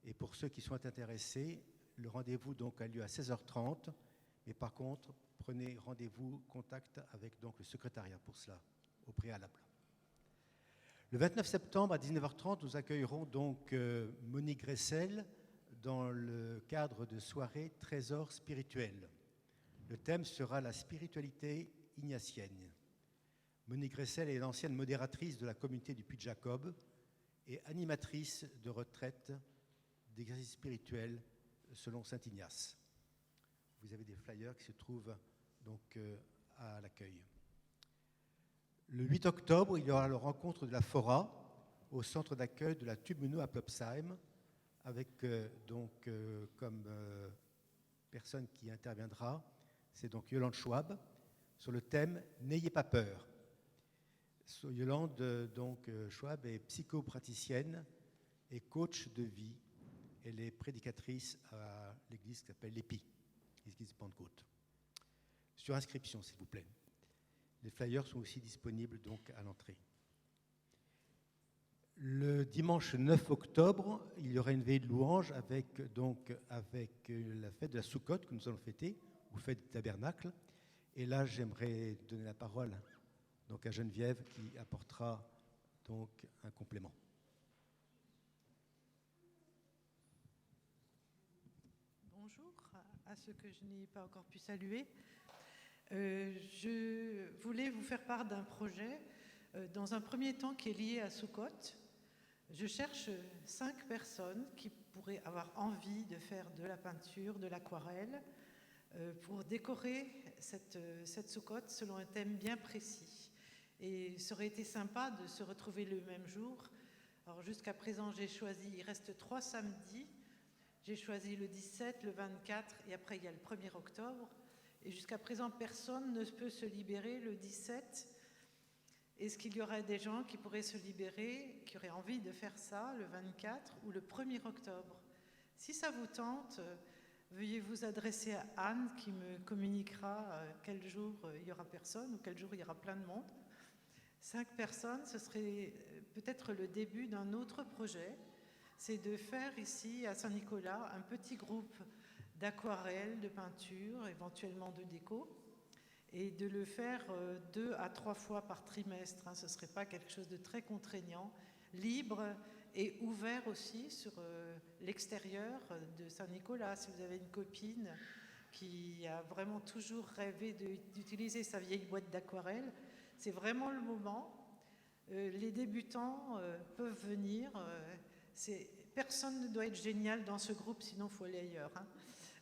et pour ceux qui sont intéressés, le rendez-vous donc a lieu à 16h30, mais par contre, prenez rendez-vous, contact avec donc le secrétariat pour cela, au préalable. Le 29 septembre à 19h30, nous accueillerons donc Monique Gressel dans le cadre de soirée Trésor spirituel. Le thème sera la spiritualité ignatienne. Monique Gressel est l'ancienne modératrice de la communauté du Puy-de-Jacob et animatrice de retraite d'exercice spirituel selon Saint Ignace. Vous avez des flyers qui se trouvent donc à l'accueil. Le 8 octobre, il y aura la rencontre de la Fora au centre d'accueil de la Tubeno à Plopsheim avec comme personne qui interviendra, c'est donc Yolande Schwab, sur le thème « N'ayez pas peur ». Yolande Schwab est psychopraticienne et coach de vie. Elle est prédicatrice à l'église qui s'appelle l'EPI, l'église de Pentecôte. Sur inscription, s'il vous plaît. Les flyers sont aussi disponibles donc à l'entrée. Le dimanche 9 octobre, il y aura une veillée de louange avec la fête de la Soukotte que nous allons fêter, ou fête du tabernacle. Et là, j'aimerais donner la parole à Geneviève qui apportera donc un complément. Bonjour à ceux que je n'ai pas encore pu saluer. Je voulais vous faire part d'un projet, dans un premier temps qui est lié à Soukotte. Je cherche 5 personnes qui pourraient avoir envie de faire de la peinture, de l'aquarelle, pour décorer cette Soukotte selon un thème bien précis. Et ça aurait été sympa de se retrouver le même jour. Alors jusqu'à présent, j'ai choisi, il reste 3 samedis. J'ai choisi le 17, le 24 et après il y a le 1er octobre. Et jusqu'à présent, personne ne peut se libérer le 17. Est-ce qu'il y aurait des gens qui pourraient se libérer, qui auraient envie de faire ça le 24 ou le 1er octobre? Si ça vous tente, veuillez vous adresser à Anne qui me communiquera quel jour il y aura personne ou quel jour il y aura plein de monde. 5 personnes, ce serait peut-être le début d'un autre projet. C'est de faire ici à Saint-Nicolas un petit groupe d'aquarelle, de peinture, éventuellement de déco, et de le faire 2 à 3 fois par trimestre. Ce ne serait pas quelque chose de très contraignant, libre et ouvert aussi sur l'extérieur de Saint-Nicolas. Si vous avez une copine qui a vraiment toujours rêvé d'utiliser sa vieille boîte d'aquarelle, c'est vraiment le moment. Les débutants peuvent venir. Personne ne doit être génial dans ce groupe, sinon il faut aller ailleurs.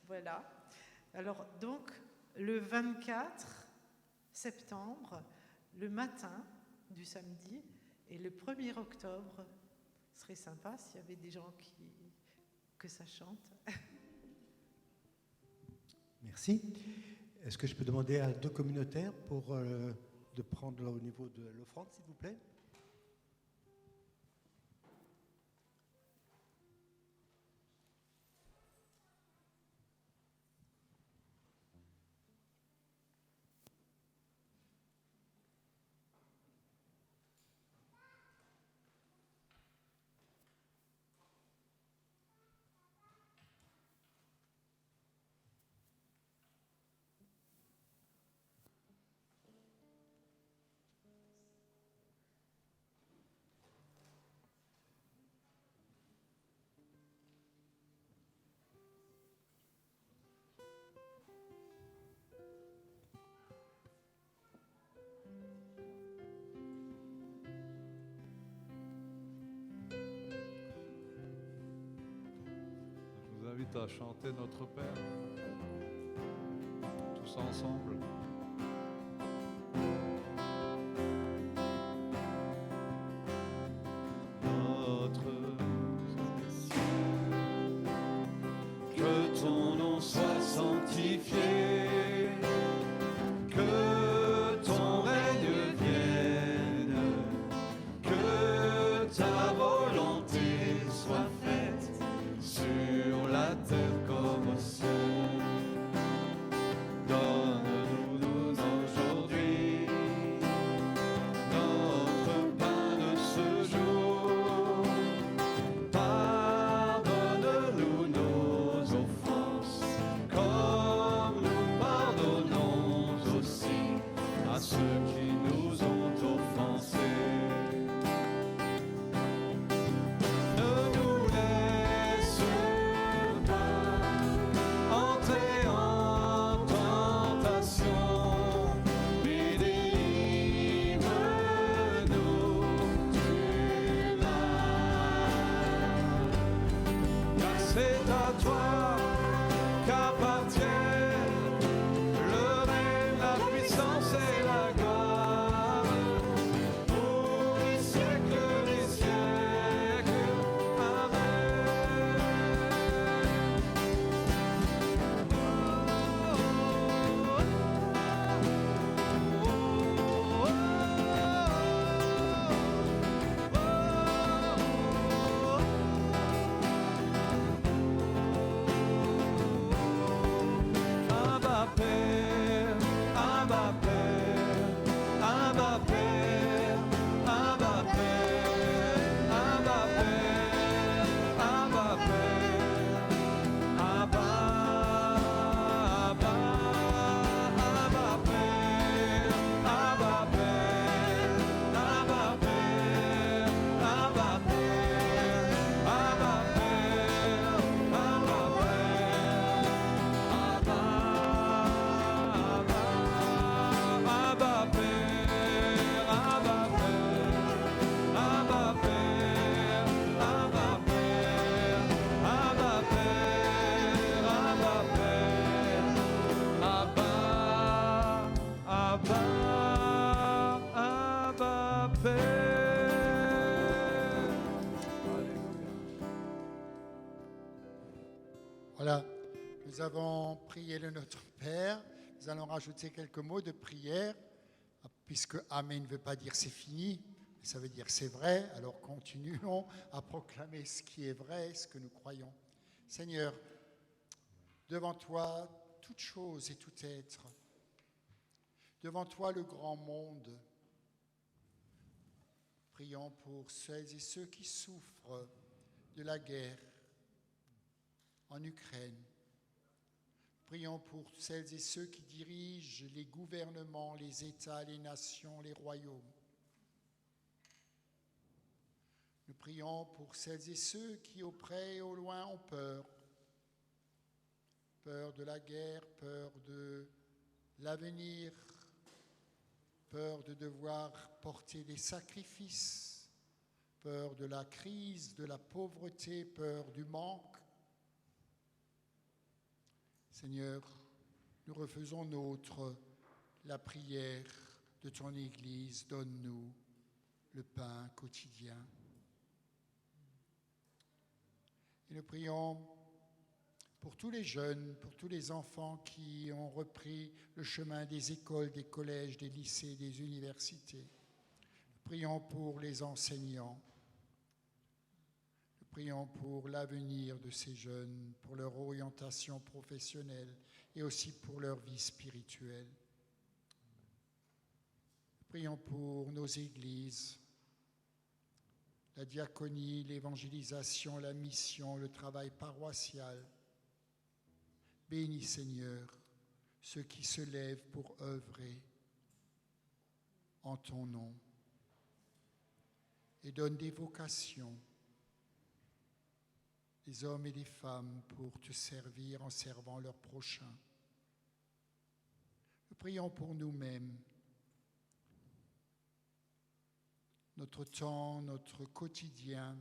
Voilà. Alors, donc, le 24 septembre, le matin du samedi, et le 1er octobre, ce serait sympa s'il y avait des gens que ça chante. Merci. Est-ce que je peux demander à 2 communautaires de prendre au niveau de l'offrande, s'il vous plaît? Je vous invite à chanter Notre Père, tous ensemble. Notre que ton nom soit sanctifié, que ton règne vienne, que ta volonté soit faite sur la terre comme au ciel. Donne-nous aujourd'hui notre pain de ce jour. Pardonne-nous nos offenses, comme nous pardonnons aussi à ceux qui nous ont offensés. Ne nous laisse pas entrer en tentation, mais délivre-nous du mal. Car c'est à toi qu'appartiennent le règne, la puissance et la gloire, pour les siècles des siècles. Amen. Voilà, nous avons prié le Notre Père. Nous allons rajouter quelques mots de prière, puisque Amen ne veut pas dire c'est fini, mais ça veut dire c'est vrai. Alors continuons à proclamer ce qui est vrai, ce que nous croyons. Seigneur, devant toi, toute chose et tout être, devant toi le grand monde, prions pour celles et ceux qui souffrent de la guerre en Ukraine. Prions pour celles et ceux qui dirigent les gouvernements, les États, les nations, les royaumes. Nous prions pour celles et ceux qui, au près et au loin, ont peur. Peur de la guerre, peur de l'avenir, peur de devoir porter des sacrifices, peur de la crise, de la pauvreté, peur du manque. Seigneur, nous refaisons nôtre la prière de ton Église. Donne-nous le pain quotidien. Et nous prions pour tous les jeunes, pour tous les enfants qui ont repris le chemin des écoles, des collèges, des lycées, des universités. Nous prions pour les enseignants. Nous prions pour l'avenir de ces jeunes, pour leur orientation professionnelle et aussi pour leur vie spirituelle. Nous prions pour nos églises, la diaconie, l'évangélisation, la mission, le travail paroissial. Bénis, Seigneur, ceux qui se lèvent pour œuvrer en ton nom et donne des vocations, des hommes et des femmes pour te servir en servant leurs prochains. Nous prions pour nous-mêmes, notre temps, notre quotidien,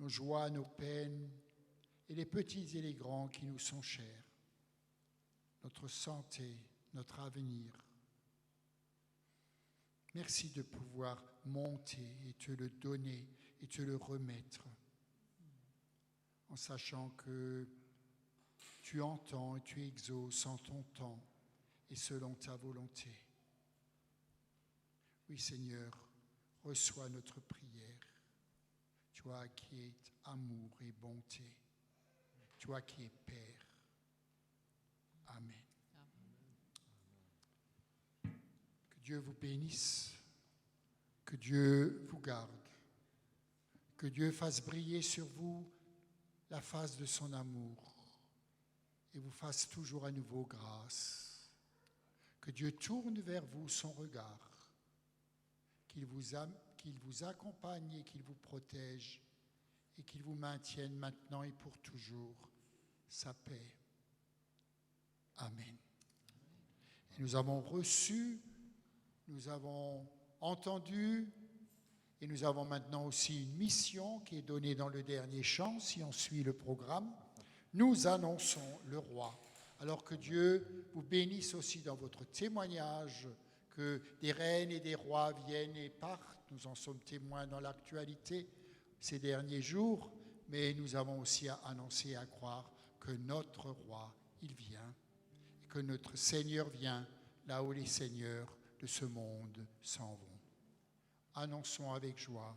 nos joies, nos peines, et les petits et les grands qui nous sont chers, notre santé, notre avenir. Merci de pouvoir monter et te le donner et te le remettre, en sachant que tu entends et tu exauces en ton temps et selon ta volonté. Oui, Seigneur, reçois notre prière, toi qui es amour et bonté. Toi qui es Père. Amen. Que Dieu vous bénisse, que Dieu vous garde, que Dieu fasse briller sur vous la face de son amour et vous fasse toujours à nouveau grâce. Que Dieu tourne vers vous son regard, qu'il vous accompagne et qu'il vous protège et qu'il vous maintienne maintenant et pour toujours sa paix. Amen. Et nous avons reçu, nous avons entendu, et nous avons maintenant aussi une mission qui est donnée dans le dernier chant, si on suit le programme. Nous annonçons le roi. Alors que Dieu vous bénisse aussi dans votre témoignage, que des reines et des rois viennent et partent. Nous en sommes témoins dans l'actualité ces derniers jours, mais nous avons aussi à annoncer et à croire que notre roi, il vient, et que notre Seigneur vient là où les seigneurs de ce monde s'en vont. Annonçons avec joie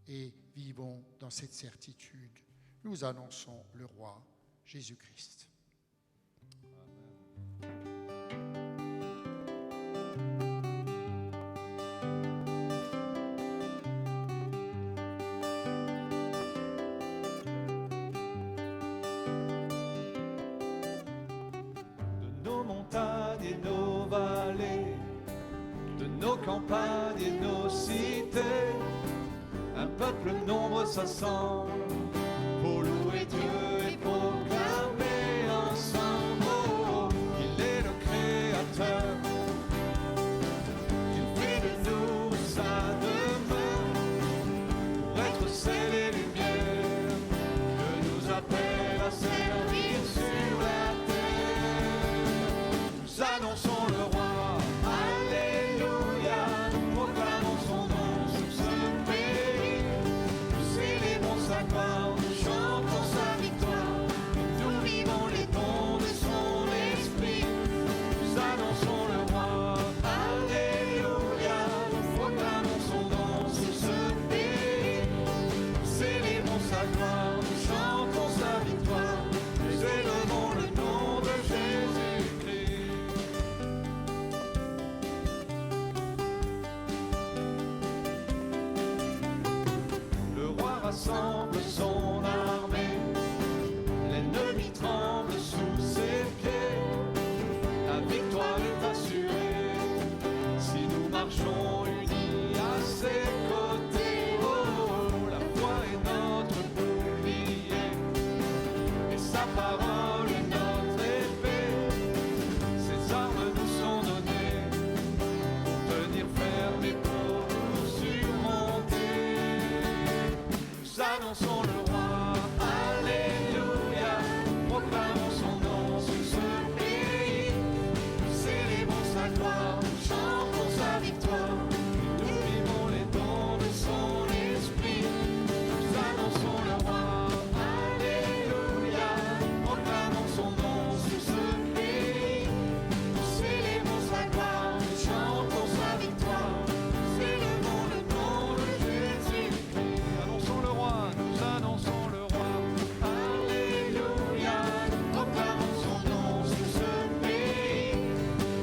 et vivons dans cette certitude. Nous annonçons le roi Jésus-Christ. Campagnes et nos cités, un peuple nombreux s'assemble pour louer Dieu et proclamer ensemble qu'il est le Créateur, qu'il fait de nous sa demeure pour être sel et lumière, que nous appelle à servir sur la terre. Nous annonçons le roi. Proclamons son nom sur ce pays, nous célébrons sa gloire. rassemble son armée. L'ennemi tremble sous ses pieds. La victoire est assurée. Si nous marchons unis à ses côtés, oh, la foi est notre bouclier. Et sa parole est notre épée. Ses armes nous sont données pour tenir ferme et pour nous surmonter. Nous annonçons le roi, alléluia. Proclamons son nom sur ce pays. Nous célébrons sa gloire, nous chantons sa victoire. Et nous vivons les dons de son esprit. Nous annonçons le roi, alléluia. Proclamons son nom sur ce pays. Nous célébrons sa gloire, nous chantons sa victoire. Nous célébrons le nom de Jésus-Christ. Annonçons le roi, nous annonçons le roi. Alléluia. Proclamons son nom sur ce pays.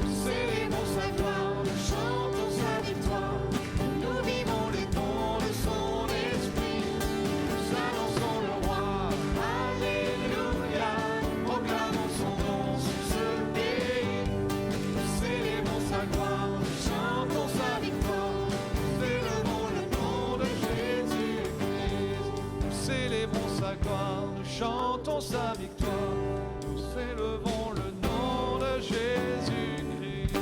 Nous célébrons sa gloire, nous chantons sa victoire. Nous vivons les dons de son esprit. Nous annonçons le roi. Alléluia. Proclamons son nom sur ce pays. Nous célébrons sa gloire, nous chantons sa victoire. Nous célébrons le nom de Jésus-Christ. Nous célébrons sa gloire, nous chantons sa victoire. Nous célébrons le nom de Jésus-Christ.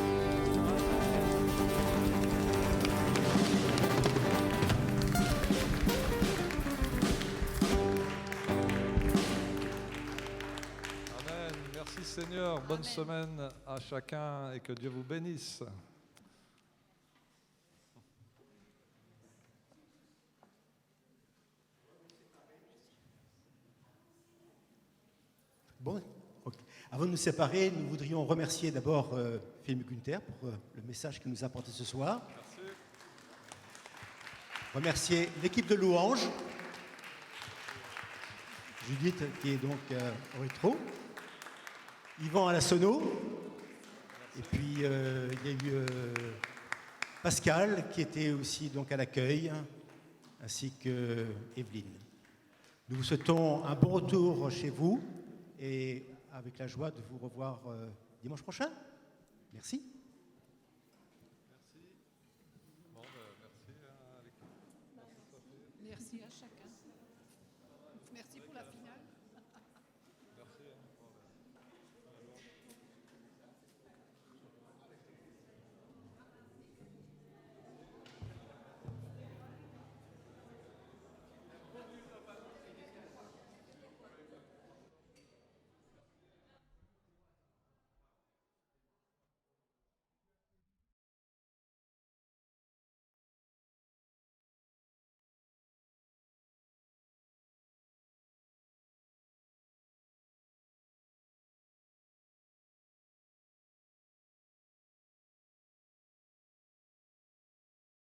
Amen. Merci Seigneur. Bonne semaine à chacun et que Dieu vous bénisse. Bon, ok. Avant de nous séparer, nous voudrions remercier d'abord Philippe Gunther pour le message qu'il nous a apporté ce soir. Merci. Remercier l'équipe de louanges. Judith qui est donc au rétro. Yvan à la sono. Et puis il y a eu Pascal qui était aussi donc à l'accueil, ainsi que Evelyne. Nous vous souhaitons un bon retour chez vous et avec la joie de vous revoir dimanche prochain. Merci. Bon, merci à l'équipe. Merci à chacun. Merci pour la finale.